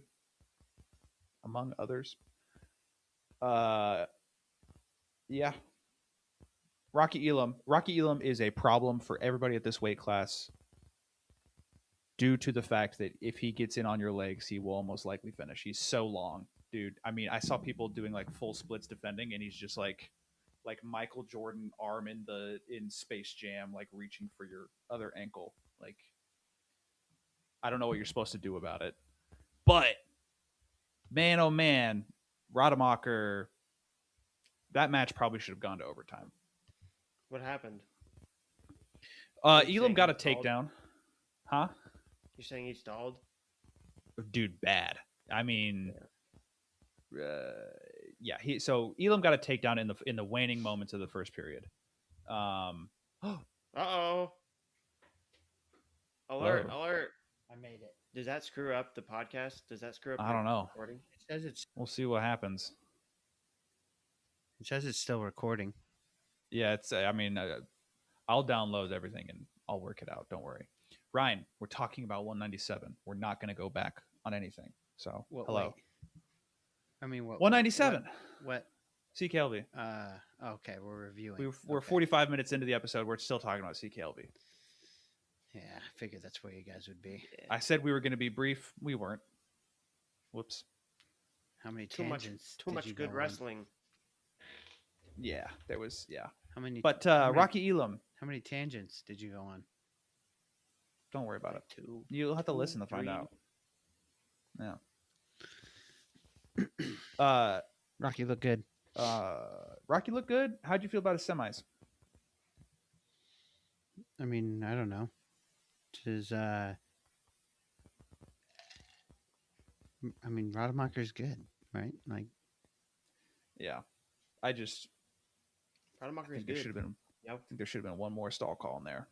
among others. Yeah. Rocky Elam. Rocky Elam is a problem for everybody at this weight class due to the fact that if he gets in on your legs, he will almost likely finish. He's so long, dude. I mean, I saw people doing like full splits defending, and he's just like Michael Jordan arm in Space Jam, like reaching for your other ankle. Like, I don't know what you're supposed to do about it. But man, oh man, Rademacher, that match probably should have gone to overtime. What happened? Elam got a takedown. Huh? You're saying he stalled? Dude, bad. I mean, yeah. So Elam got a takedown in the waning moments of the first period. Uh-oh. Alert, alert. I made it. Does that screw up the podcast? Does that screw up I don't know. recording? It says it's We'll see what happens. still recording. Yeah, it's. I mean, I'll download everything and I'll work it out. Don't worry, Ryan. We're talking about 197. We're not going to go back on anything. So hello. Wait. I mean, what? 197. What? CKLV. Okay, we're reviewing. We're 45 minutes into the episode. We're still talking about CKLV. Yeah, I figured that's where you guys would be. I said we were going to be brief. We weren't. Whoops. How many Too much tangents? too did much you good go on? wrestling. Yeah, there was. Yeah. How many? But how many- Rocky Elam. How many tangents did you go on? Don't worry about it. 2. You'll have to 2, listen to find 3. out. Yeah. Rocky looked good. Rocky looked good. How'd you feel about his semis? I mean, I don't know. Just, I mean, Rademacher's good, right? Like, Yeah. I just Rademacher is think there good. should have been. Yep. I think there should have been one more stall call in there.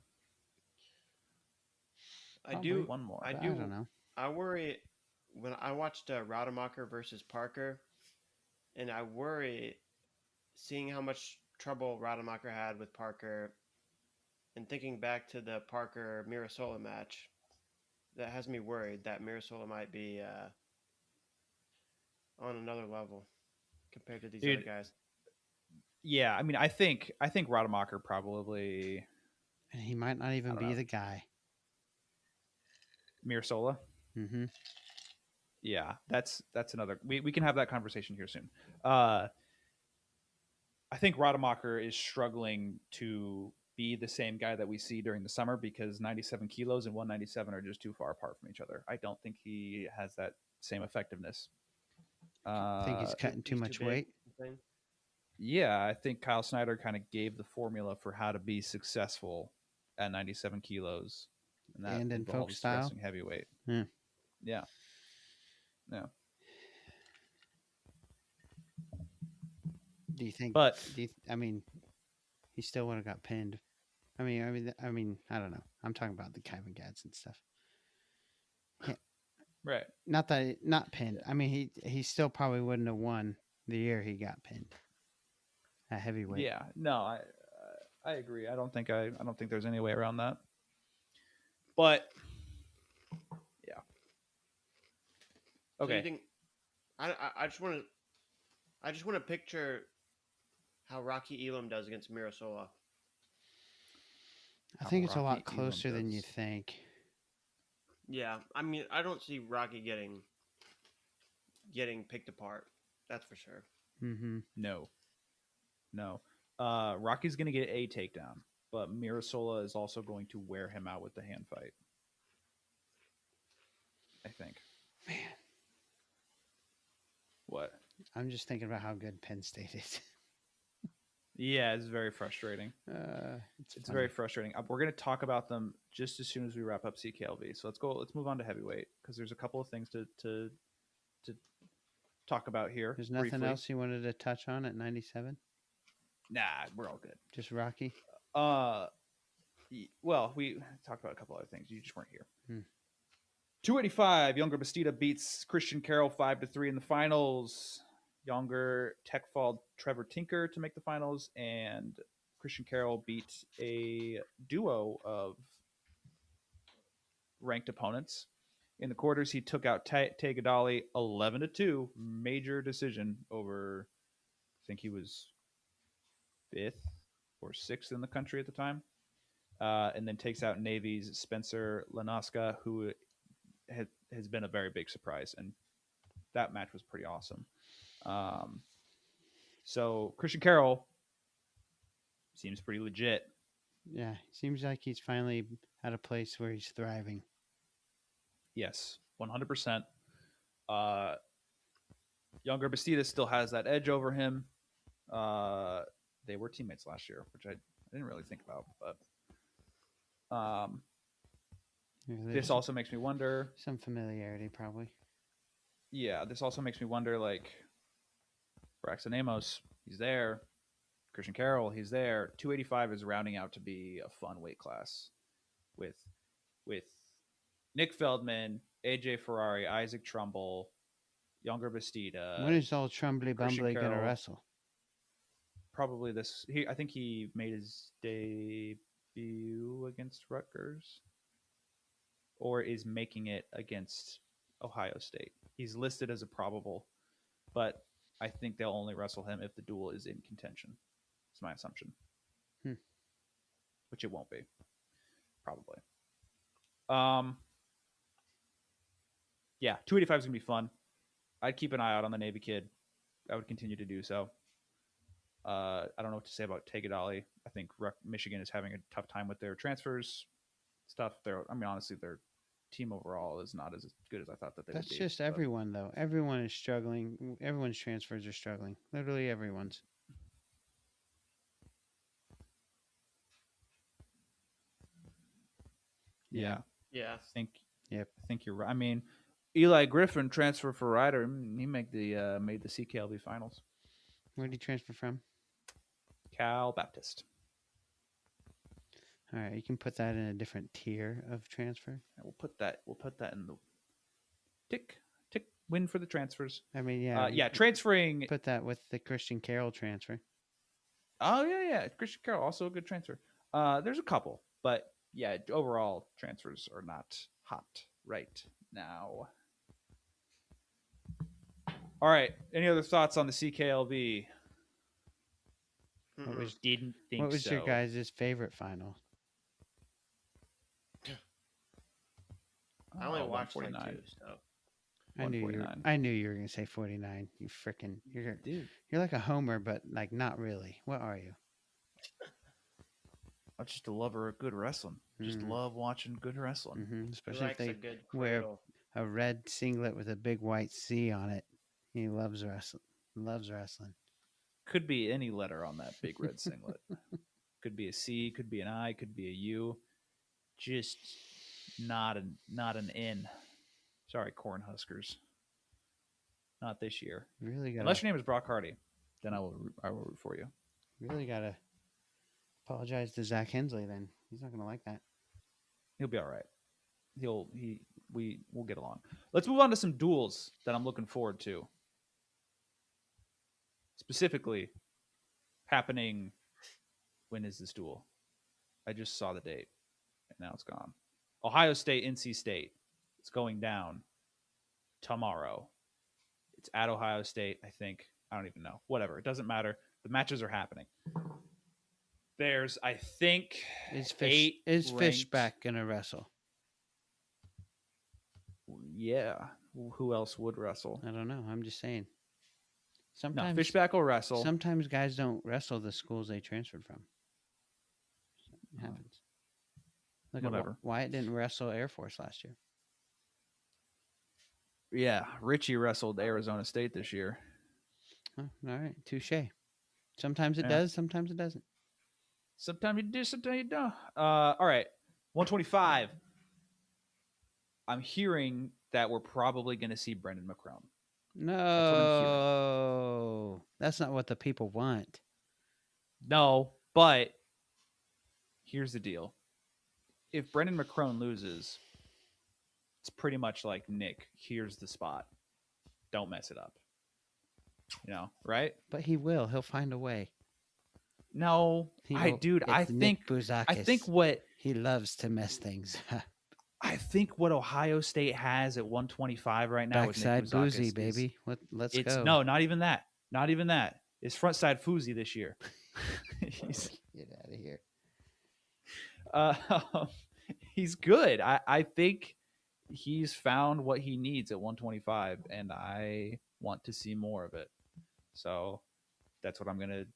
I Probably do. one more. I don't know. I worry when I watched Rademacher versus Parker, and I worry seeing how much trouble Rademacher had with Parker, and thinking back to the Parker Mirasola match, that has me worried that Mirasola might be on another level compared to these Dude, other guys. Yeah, I mean, I think Rademacher probably And he might not even I don't be know. the guy. Mirasola. Mm-hmm. Yeah, that's another. We can have that conversation here soon. I think Rademacher is struggling to be the same guy that we see during the summer because 97 kilos and 197 are just too far apart from each other. I don't think he has that same effectiveness. I think he's cutting too He's much big, weight. you think? Yeah, I think Kyle Snyder kind of gave the formula for how to be successful at 97 kilos. And in folk involves style? wrestling heavyweight. Hmm. Yeah. Yeah. Do you think? But I mean, he still would have got pinned. I mean, I don't know. I'm talking about the Kevin Gadsden stuff. right. Not pinned. I mean, he still probably wouldn't have won the year he got pinned at heavyweight. Yeah. No, I agree. I don't think there's any way around that. But yeah. So Okay. you think, I just want to picture how Rocky Elam does against Mirasola. I think it's a lot Rocky Elam closer than you does. think. Yeah, I mean, I don't see Rocky getting picked apart. That's for sure. Mm-hmm. No. Rocky's going to get a takedown, but Mirasola is also going to wear him out with the hand fight. I think. Man, What? I'm just thinking about how good Penn State is. Yeah, it's very frustrating. It's It's funny. very frustrating. We're going to talk about them just as soon as we wrap up CKLV. So let's move on to heavyweight because there's a couple of things to talk about here. There's nothing briefly. else you wanted to touch on at 97? Nah, we're all good. Just Rocky? Well, we talked about a couple other things. You just weren't here. 285. 285. Younger Bastida beats Christian Carroll 5-3 in the finals. Younger Tech followed Trevor Tinker to make the finals, and Christian Carroll beat a duo of ranked opponents. In the quarters, he took out Tegadali 11-2, major decision over. I think he was 5th or 6th in the country at the time, and then takes out Navy's Spencer Lanoska, who has been a very big surprise, and that match was pretty awesome. So Christian Carroll seems pretty legit. Yeah, seems like he's finally at a place where he's thriving. Yes, 100%. Younger Bastidas still has that edge over him. They were teammates last year, which I didn't really think about. But this also makes me wonder. Some familiarity, probably. Yeah, this also makes me wonder, like, Braxton Amos, he's there. Christian Carroll, he's there. 285 is rounding out to be a fun weight class with Nick Feldman, AJ Ferrari, Isaac Trumbull, Younger Bastida. When is old Trumbly Bumbly going to wrestle? Probably this. I think he made his debut against Rutgers, or is making it against Ohio State. He's listed as a probable, but I think they'll only wrestle him if the duel is in contention. It's my assumption. Which it won't be. Probably. Yeah, 285 is going to be fun. I'd keep an eye out on the Navy kid. I would continue to do so. I don't know what to say about Tegadali. I think Michigan is having a tough time with their transfers stuff. Honestly, their team overall is not as good as I thought that they would be. That's just everyone, though. Everyone is struggling. Everyone's transfers are struggling. Literally everyone's. Yeah. Yeah. I think you're right. I mean, Eli Griffin transferred for Ryder. He made the CKLV finals. Where did he transfer from? Cal Baptist. All right, you can put that in a different tier of transfer. We'll put that in the tick win for the transfers. I mean, yeah, transferring. Put that with the Christian Carroll transfer. Oh yeah, Christian Carroll also a good transfer. There's a couple, but yeah, overall transfers are not hot right now. All right. Any other thoughts on the CKLV? What was so. Your guys' favorite final? I only watched like 2, so. I knew you were gonna say 49. You freaking you're like a homer, but like not really. What are you? I'm just a lover of good wrestling. Just love watching good wrestling. Especially if they wear a red singlet with a big white C on it. He loves wrestling. Could be any letter on that big red singlet. Could be a C, could be an I, could be a U. Just not an N. Sorry, Cornhuskers. Not this year. Really gotta, unless your name is Brock Hardy, then I will root for you. Really gotta apologize to Zach Hensley. Then he's not gonna like that. He'll be all right. We'll get along. Let's move on to some duels that I'm looking forward to. Specifically, happening. When is this duel? I just saw the date, and now it's gone. Ohio State, NC State. It's going down tomorrow. It's at Ohio State, I think. I don't even know. Whatever. It doesn't matter. The matches are happening. There's, I think, is Fishback gonna wrestle? Yeah. Who else would wrestle? I don't know. I'm just saying. Sometimes Fishback will wrestle. Sometimes guys don't wrestle the schools they transferred from. It happens. Look Whatever. At Wyatt didn't wrestle Air Force last year. Yeah, Richie wrestled Arizona State this year. Oh, all right, touche. Sometimes it does, sometimes it doesn't. Sometimes you do, sometimes you don't. All right, 125. I'm hearing that we're probably going to see Brendan McCrone. No, that's not what the people want. No, but here's the deal. If Brendan McCrone loses, it's pretty much like, Nick, here's the spot. Don't mess it up. Right? But he will. He'll find a way. No, I think what he loves to mess things up. I think what Ohio State has at 125 right now backside with Nick Bouzakis boozy, baby. Let's go. No, not even that. Not even that. It's frontside Fousey this year. Get out of here. He's good. I think he's found what he needs at 125, and I want to see more of it. So that's what I'm gonna.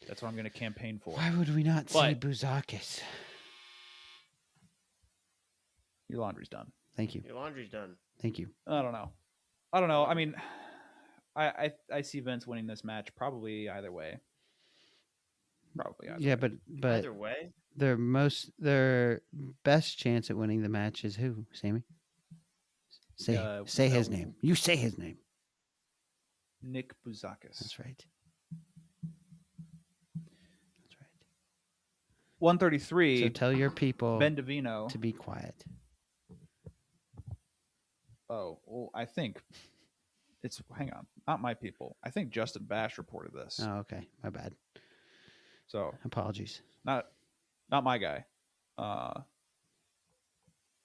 That's what I'm gonna campaign for. Why would we not see Bouzakis? Your laundry's done. Thank you. Your laundry's done. Thank you. I don't know. I mean, I see Vince winning this match probably either way. Yeah, but either way, their best chance at winning the match is who? Sammy. Say his name. You say his name. Nick Bouzakis. That's right. 133. So tell your people Ben Davino to be quiet. Oh, well, I think it's hang on, not my people. I think Justin Bash reported this. Oh, okay. My bad. So apologies. Not my guy.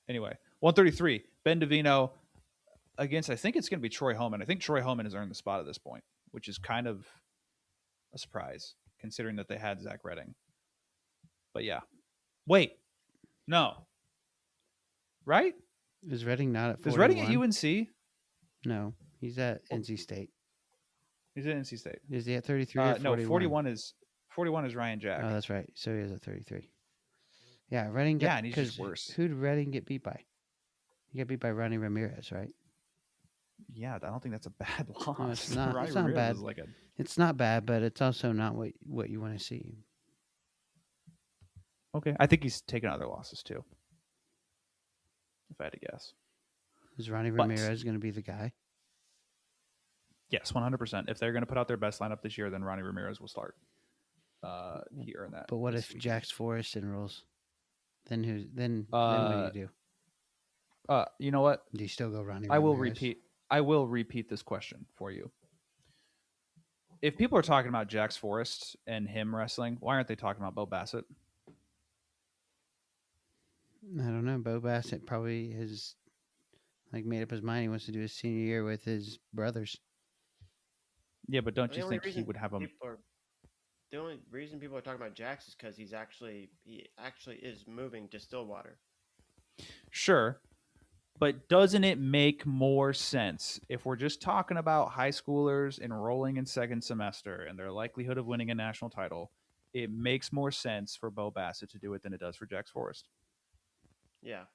Anyway, 133. Ben Davino against I think it's gonna be Troy Holman. I think Troy Holman has earned the spot at this point, which is kind of a surprise, considering that they had Zach Redding. But yeah. Wait. No. Right? Is Redding not at 41? Is Redding at UNC? No. He's at NC State. He's at NC State. Is he at 33 or 41? No, 41 is Ryan Jack. Oh, that's right. So he is at 33. Yeah, Redding got, and he's just worse. Who did Redding get beat by? He got beat by Ronnie Ramirez, right? Yeah, I don't think that's a bad loss. No, it's not. It's not bad. It's not bad, but it's also not what you want to see. Okay, I think he's taken other losses too. If I had to guess, is Ronnie Ramirez going to be the guy? Yes, 100%. If they're going to put out their best lineup this year, then Ronnie Ramirez will start. He earned that. But what if Jax Forrest enrolls? Then who? Then what do you do? You know what? Do you still go Ronnie? I will repeat this question for you. If people are talking about Jax Forrest and him wrestling, why aren't they talking about Bo Bassett? I don't know. Bo Bassett probably has made up his mind. He wants to do his senior year with his brothers. Yeah, but don't you think he would have them? The only reason people are talking about Jax is because he actually is moving to Stillwater. Sure, but doesn't it make more sense if we're just talking about high schoolers enrolling in second semester and their likelihood of winning a national title? It makes more sense for Bo Bassett to do it than it does for Jax Forrest. Yeah.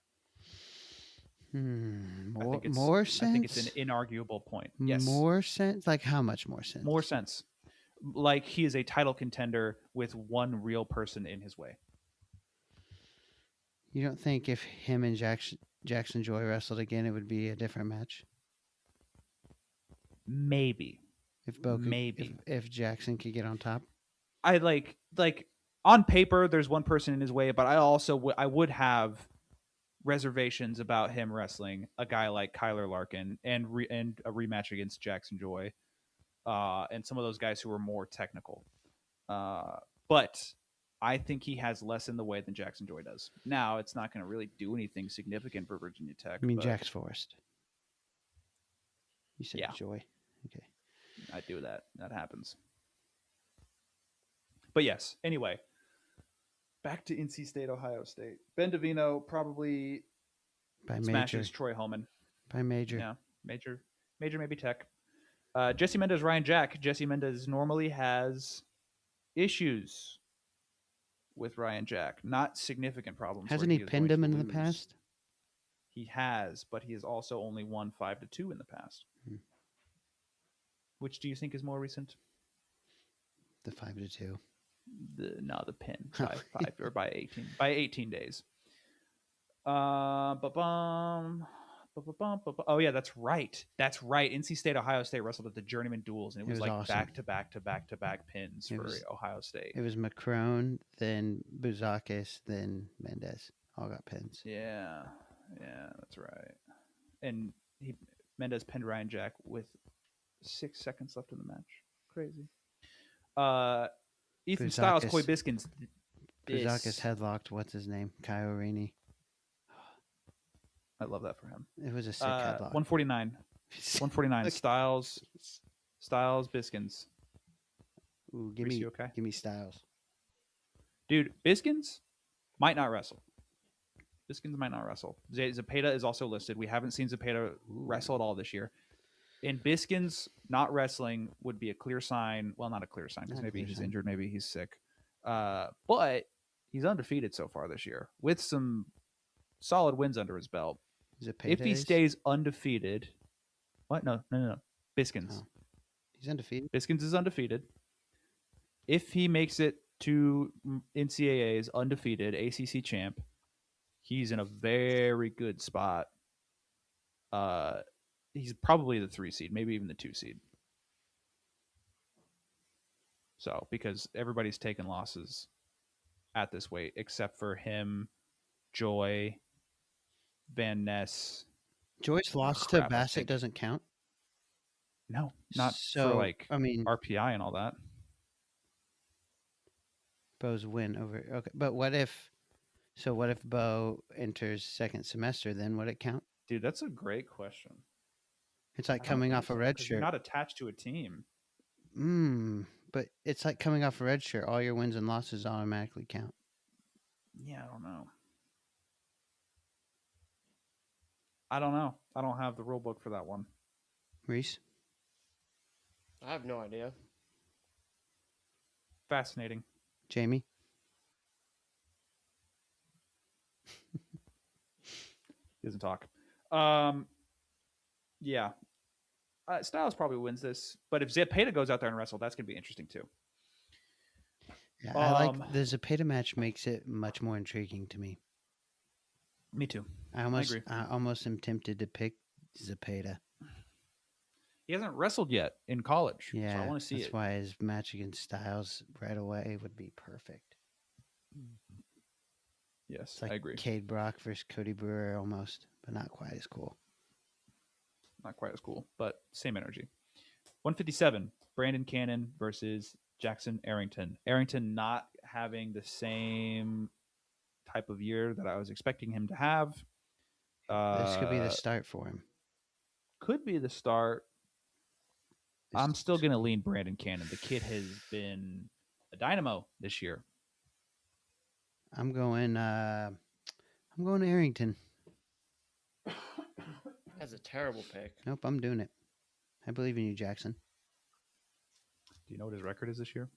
More sense? I think it's an inarguable point. Yes. More sense? Like how much more sense? More sense. Like he is a title contender with one real person in his way. You don't think if him and Jackson Joy wrestled again, it would be a different match? Maybe. If Jackson could get on top? I like on paper, there's one person in his way, but I would have reservations about him wrestling a guy like Kyler Larkin and a rematch against Jackson Joy, and some of those guys who are more technical. But I think he has less in the way than Jackson Joy does. Now, it's not going to really do anything significant for Virginia Tech. I mean, Jax Forrest. You said yeah. Joy. Okay. I do that. That happens. But yes, anyway. Back to NC State, Ohio State. Ben Davino probably smashes Troy Holman. By major. Yeah, major, maybe Tech. Jesse Mendez, Ryan Jack. Jesse Mendez normally has issues with Ryan Jack. Not significant problems. Hasn't he pinned him in the past? He has, but he has also only won 5-2 in the past. Which do you think is more recent? The 5-2. The pin by 5 or by 18 days. Oh yeah, that's right. NC State, Ohio State wrestled at the Journeyman Duels, and it was like awesome. back-to-back pins for Ohio State. It was Macron, then Bouzakis, then Mendez. All got pins. Yeah, that's right. And Mendez pinned Ryan Jack with 6 seconds left in the match. Crazy. Ethan Styles, Coy Biskins. Buzakis headlocked. What's his name? Kyorini. I love that for him. It was a sick headlock. 149. 149. Styles, Biskins. Ooh, give me Styles. Dude, Biskins might not wrestle. Zepeda is also listed. We haven't seen Zepeda wrestle at all this year. And Biskins not wrestling would be a clear sign. Well, not a clear sign because maybe he's injured, maybe he's sick. But he's undefeated so far this year with some solid wins under his belt. If he stays undefeated, what? No. Biskins. Oh. He's undefeated. Biskins is undefeated. If he makes it to NCAA's undefeated ACC champ, he's in a very good spot. He's probably the 3 seed, maybe even the 2 seed. So, because everybody's taken losses at this weight, except for him, Joy, Van Ness. Joy's loss to Bassett doesn't count? No, not for RPI and all that. Bo's win over. Okay, but what if Bo enters second semester? Then would it count? Dude, that's a great question. It's like coming off a red shirt. You're not attached to a team. But it's like coming off a red shirt. All your wins and losses automatically count. Yeah, I don't know. I don't have the rule book for that one. Reese? I have no idea. Fascinating. Jamie? He doesn't talk. Yeah. Styles probably wins this, but if Zepeda goes out there and wrestle, that's going to be interesting too. Yeah, I like the Zepeda match. Makes it much more intriguing to me. Me too. I almost am tempted to pick Zepeda. He hasn't wrestled yet in college, yeah, so I want to see that's why his match against Styles right away would be perfect. Yes, it's like I agree. Cade Brock versus Cody Brewer almost, but not quite as cool. Not quite as cool, but same energy. 157, Brandon Cannon versus Jackson Arrington. Arrington not having the same type of year that I was expecting him to have. This could be the start for him. Could be the start. I'm still going to lean Brandon Cannon. The kid has been a dynamo this year. I'm going Arrington. That's a terrible pick. Nope, I'm doing it. I believe in you, Jackson. Do you know what his record is this year?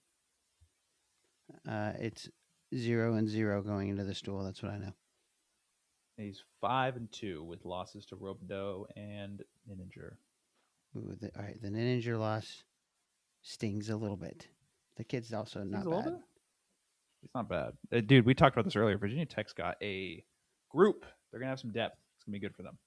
It's 0-0 going into this duel. That's what I know. He's 5-2 with losses to Robideau and Nininger. Ooh, all right, the Nininger loss stings a little bit. The kid's also not bad. It's not bad. Dude, we talked about this earlier. Virginia Tech's got a group. They're going to have some depth. It's going to be good for them.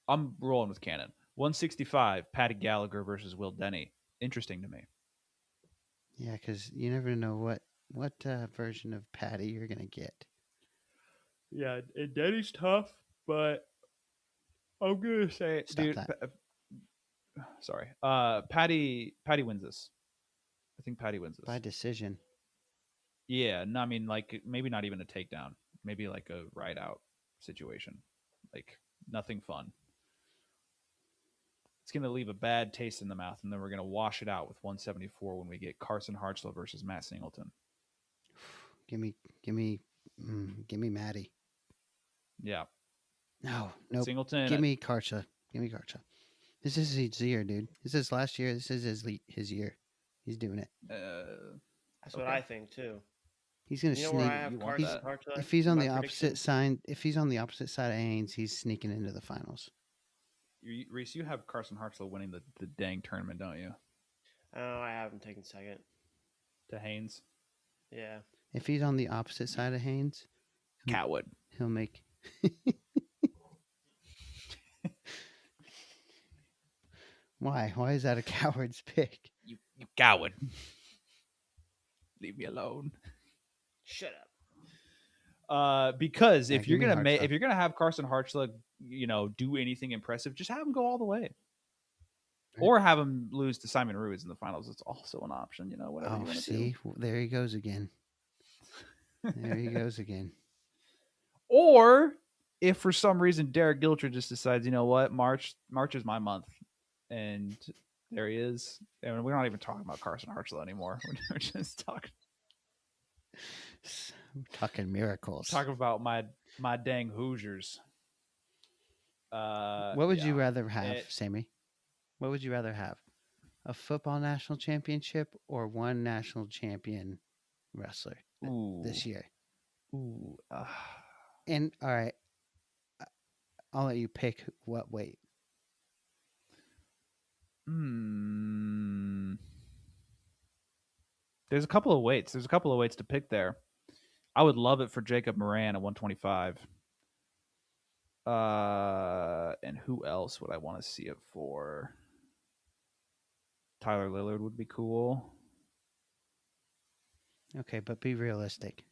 I'm rolling with Cannon. 165, Patty Gallagher versus Will Denny. Interesting to me. Yeah, because you never know what version of Patty you're going to get. Yeah, and Denny's tough, but I'm going to say, sorry. Patty wins this. I think Patty wins this. By decision. Yeah, no, I mean, like, maybe not even a takedown. Maybe like a ride-out situation. Like, nothing fun. It's going to leave a bad taste in the mouth, and then we're going to wash it out with 174 when we get Carson Hartzell versus Matt Singleton. Give me Matty. Yeah. No. Singleton. Give me Karcha. This is his year, dude. This is last year. This is his year. He's doing it. That's what I think too. He's gonna sneak. If he's on the opposite side, of Haynes, he's sneaking into the finals. Reese, you have Carson Hartzell winning the dang tournament, don't you? Oh, I have him taking second. To Haynes? Yeah. If he's on the opposite side of Haynes, Catwood. He'll make. Why? Why is that a coward's pick? You coward. Leave me alone. Shut Because Yeah, if you're give me gonna Hartzell. if you're gonna have Carson Hartzell, do anything impressive, just have him go all the way, Right. or have him lose to Simon Ruiz in the finals. It's also an option. Whatever you Oh, want to see, there he goes again. There he goes again. Or if for some reason Derek Giltry just decides, you know what, March is my month, and there he is, and we're not even talking about Carson Hartzell anymore. We're just talking miracles. Talking about my dang Hoosiers. What would you rather have, Sammy? What would you rather have? A football national championship or one national champion wrestler this year? Ooh. And all right, I'll let you pick what weight. There's a couple of weights. There's a couple of weights to pick there. I would love it for Jacob Moran at 125. And who else would I want to see it for? Tyler Lillard would be cool. Okay, but be realistic.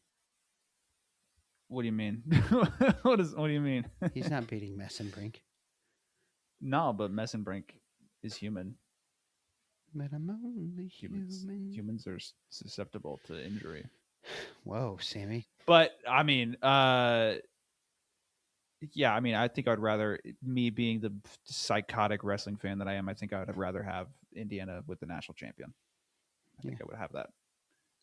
What do you mean? What do you mean? He's not beating Messenbrink. No, but Messenbrink is human. But I'm only human. Humans are susceptible to injury. Whoa, Sammy. But I mean, yeah, I mean, I think I'd rather, me being the psychotic wrestling fan that I am, I think I would rather have Indiana with the national champion. I think I would have that.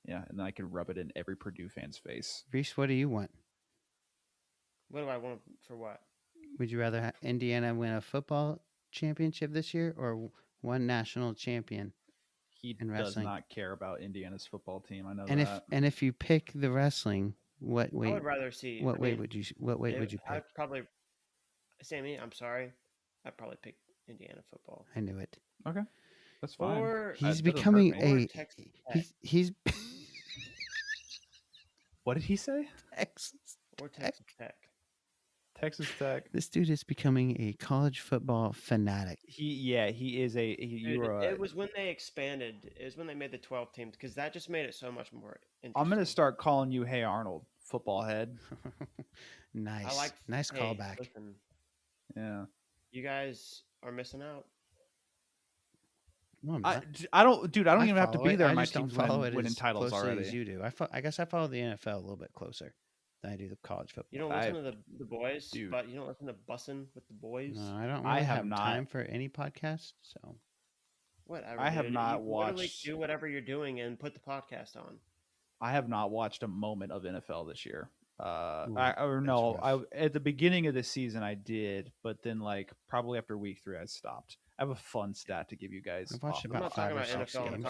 Yeah, and then I could rub it in every Purdue fan's face. Reese, what do you want? What do I want for what? Would you rather have Indiana win a football championship this year or one national champion? He does not care about Indiana's football team. I know that. If you pick the wrestling, what weight? I would rather see. What weight would you pick? I'd probably, Sammy, I'm sorry, I'd probably pick Indiana football. I knew it. Okay, that's fine. Or he's becoming he's. What did he say? Texas Tech. Texas Tech. This dude is becoming a college football fanatic. He is a. It was when they expanded. It was when they made the 12 teams because that just made it so much more interesting. I'm gonna start calling you Hey Arnold, football head. Nice. Nice callback. Listen, yeah. You guys are missing out. No, I don't even have to be there. My team's winning titles already. As you do. I guess I follow the NFL a little bit closer than I do the college football. You don't listen to the boys, but you don't listen to Bussin' with the boys. No, I don't. Really have time for any podcast. So, whatever. I have not watched. Literally do whatever you're doing and put the podcast on. I have not watched a moment of NFL this year. At the beginning of the season I did, but then probably after week 3 I stopped. I have a fun stat to give you guys. I've watched about 5 or 6 games.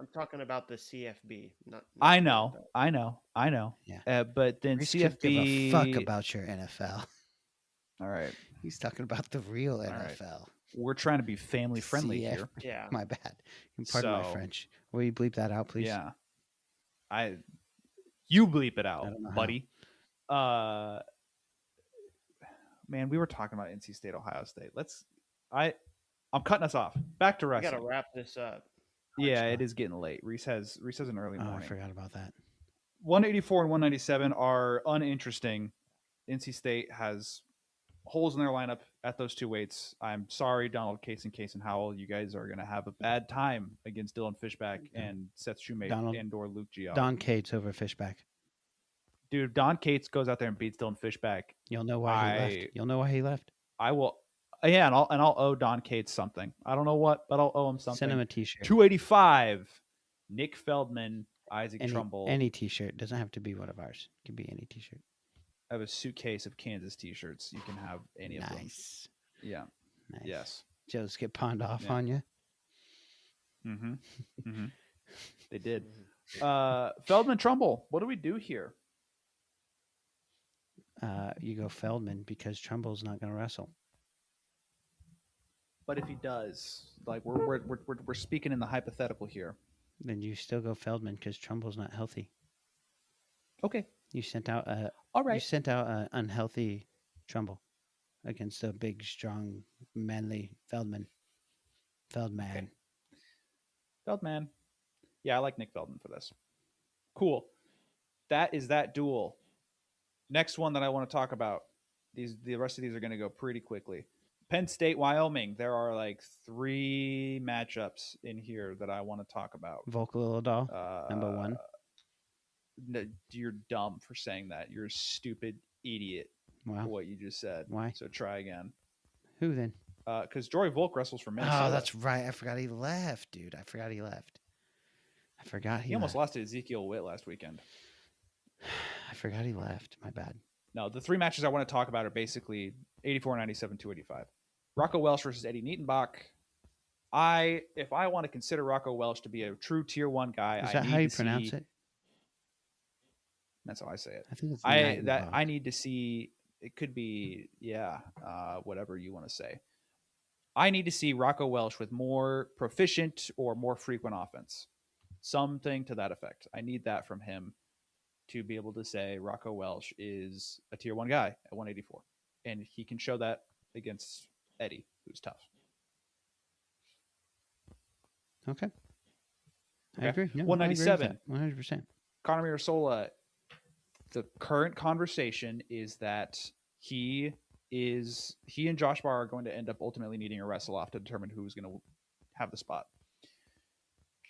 I'm talking about the CFB. Not I know. Yeah. But then Reese CFB. Give a fuck about your NFL. All right. He's talking about the real NFL. Right. We're trying to be family friendly here. Yeah. My bad. Pardon my French. Will you bleep that out, please? Yeah. You bleep it out, buddy. Man, we were talking about NC State, Ohio State. I'm cutting us off. Back to wrestling. We got to wrap this up. Yeah, it is getting late. Reese has an early morning. I forgot about that. 184 and 197 are uninteresting. NC State has holes in their lineup at those two weights. I'm sorry, Donald Cates and Howell. You guys are going to have a bad time against Dylan Fishback and Seth Shoemate and/or Luke Gial. Don Cates over Fishback. Dude, Don Cates goes out there and beats Dylan Fishback. You'll know why he left. You'll know why he left. I will. Yeah, and I'll owe Don Cates something. I don't know what, but I'll owe him something. Send him a T-shirt. 285. Nick Feldman, Isaac Trumbull. Any T-shirt. Doesn't have to be one of ours. It can be any T-shirt. I have a suitcase of Kansas T-shirts. You can have any of them. Nice. Yeah. Nice. Yes. Joe's get pawned off on you. Mm-hmm. Mm-hmm. They did. Feldman Trumbull. What do we do here? You go Feldman because Trumbull's not going to wrestle. But if he does, we're speaking in the hypothetical here. Then you still go Feldman because Trumbull's not healthy. Okay. You sent out all right. You sent out an unhealthy Trumbull against a big, strong, manly Feldman. Okay. Feldman. Yeah, I like Nick Feldman for this. Cool. That is that duel. Next one that I want to talk about. The rest of these are going to go pretty quickly. Penn State, Wyoming. There are like 3 matchups in here that I want to talk about. Vocal Doll, number 1. No, you're dumb for saying that. You're a stupid idiot. Wow. For what you just said. Why? So try again. Who then? Because Jory Bolk wrestles for Minnesota. Oh, that's right. I forgot he left, dude. I forgot he left. He almost lost to Ezekiel Witt last weekend. I forgot he left. My bad. No, the 3 matches I want to talk about are basically 84, 97, 285. Rocco Welsh versus Eddie Nietenbach. If I want to consider Rocco Welsh to be a true tier 1 guy, is that how you pronounce it? That's how I say it. I think it's I need to see. It could be whatever you want to say. I need to see Rocco Welsh with more proficient or more frequent offense, something to that effect. I need that from him to be able to say Rocco Welsh is a tier 1 guy at 184, and he can show that against Eddie, who's tough. Okay. I agree. No, 197. 100%. Conor Mirasola. The current conversation is that he and Josh Barr are going to end up ultimately needing a wrestle off to determine who's going to have the spot.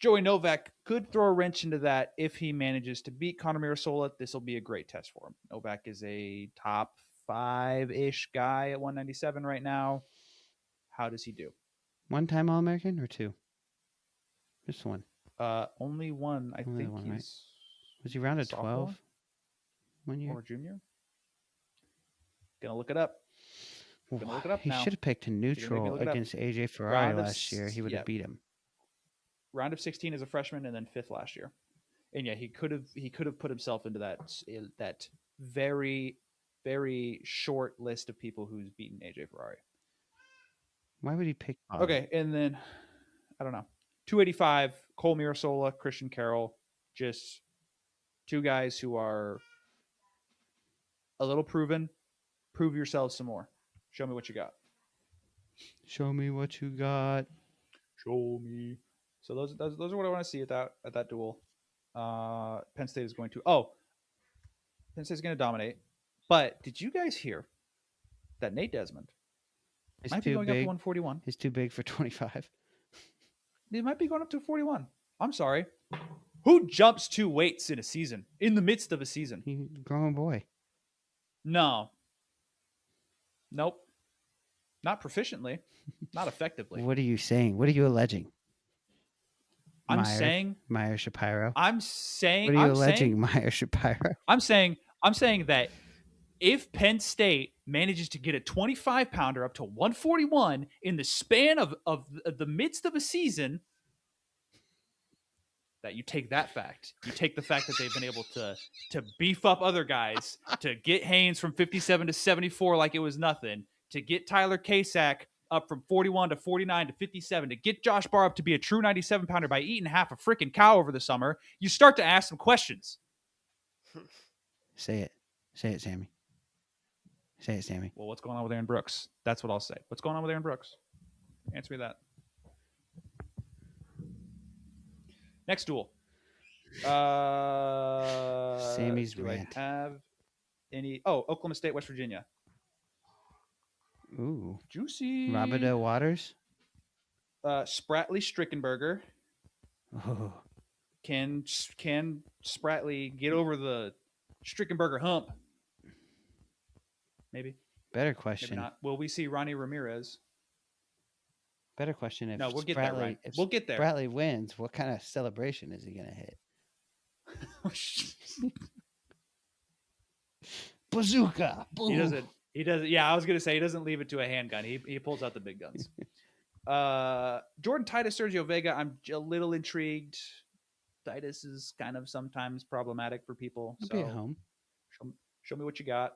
Joey Novak could throw a wrench into that if he manages to beat Conor Mirasola. This will be a great test for him. Novak is a top 5-ish guy at 197 right now. How does he do? 1-time All-American or 2? Just 1. Only 1. I think one, he's. right? Was he round of 12 1 year? Or junior? Gonna look it up. He should have picked a neutral against AJ Ferrari last year. He would have beat him. Round of 16 as a freshman, and then 5th last year. And yeah, he could have put himself into that very, very short list of people who's beaten AJ Ferrari. Why would he pick? Okay, and then I don't know. 285, Cole Mirasola, Christian Carroll, just 2 guys who are a little proven. Prove yourselves some more. Show me what you got. Show me what you got. Show me. So those are what I want to see at that duel. Penn State is going to Penn State's going to dominate. But did you guys hear that Nate Desmond might be going up to 141? He's too big for 25. He might be going up to 41. I'm sorry. Who jumps 2 weights in a season, in the midst of a season? He's a grown boy. No. Nope. Not proficiently. Not effectively. What are you saying? What are you alleging? I'm saying Meyer Shapiro. I'm saying. What are you alleging, Meyer Shapiro? I'm saying that if Penn State manages to get a 25-pounder up to 141 in the span of the midst of a season, that you take that fact, you take the fact that they've been able to beef up other guys, to get Haynes from 57 to 74 like it was nothing, to get Tyler Kasak up from 41 to 49 to 57, to get Josh Barr up to be a true 97-pounder by eating half a freaking cow over the summer, you start to ask some questions. Say it, Sammy. Say it, Sammy. Well, what's going on with Aaron Brooks? That's what I'll say. What's going on with Aaron Brooks? Answer me that. Next duel. Sammy's do rant. I have any? Oh, Oklahoma State, West Virginia. Ooh. Juicy. Robidoux Waters. Spratley Strickenberger. Oh. Can Spratley get over the Strickenberger hump? Maybe. Better question. Maybe not. Will we see Ronnie Ramirez? Better question. If no, we'll get there, right? We'll get there. Spratley wins, what kind of celebration is he going to hit? Bazooka! Boom. He doesn't. Yeah, I was going to say he doesn't leave it to a handgun. He pulls out the big guns. Jordan Titus, Sergio Vega. I'm a little intrigued. Titus is kind of sometimes problematic for people. I'll be at home. Show me what you got.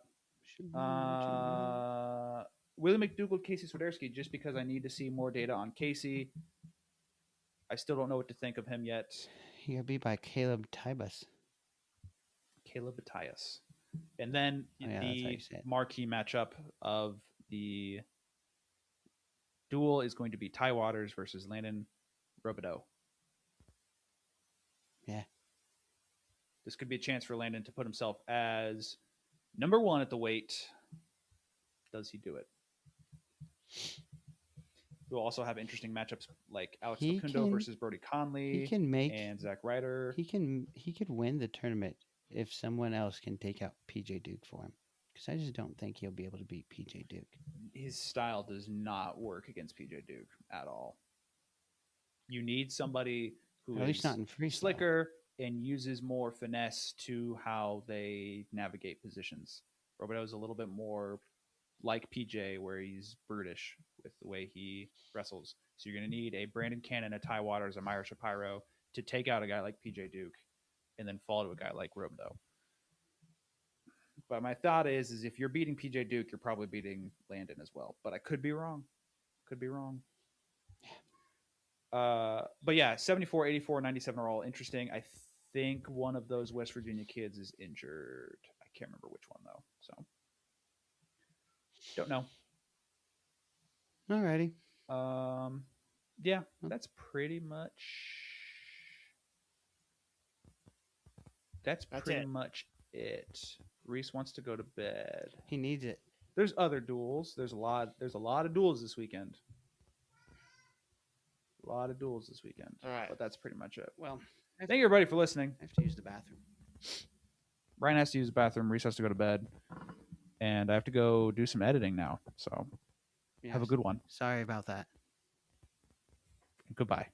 Willie McDougall, Casey Swiderski, just because I need to see more data on Casey. I still don't know what to think of him yet. He got beat by Caleb Tybus. And then the marquee matchup of the duel is going to be Ty Waters versus Landon Robidoux. Yeah. This could be a chance for Landon to put himself as Number 1 at the weight. Does he do it? We'll also have interesting matchups like Alex Facundo versus Brody Conley and Zach Ryder. He could win the tournament if someone else can take out PJ Duke for him. Because I just don't think he'll be able to beat PJ Duke. His style does not work against PJ Duke at all. You need somebody who at least not in freestyle. Slicker and uses more finesse to how they navigate positions. Robideau's a little bit more like PJ, where he's brutish with the way he wrestles. So you're going to need a Brandon Cannon, a Ty Waters, a Myra Shapiro to take out a guy like PJ Duke and then fall to a guy like Robideau. But my thought is if you're beating PJ Duke, you're probably beating Landon as well. But I could be wrong. But yeah, 74, 84, 97 are all interesting. I think one of those West Virginia kids is injured. I can't remember which one, though. So, don't know. Alrighty. Yeah, that's pretty much... That's pretty much it. Reese wants to go to bed. He needs it. There's other duels. There's a lot of duels this weekend. All right. But that's pretty much it. Well, thank you everybody for listening. I have to use the bathroom. Brian has to use the bathroom. Reese has to go to bed. And I have to go do some editing now. So have a good one. Sorry about that. Goodbye.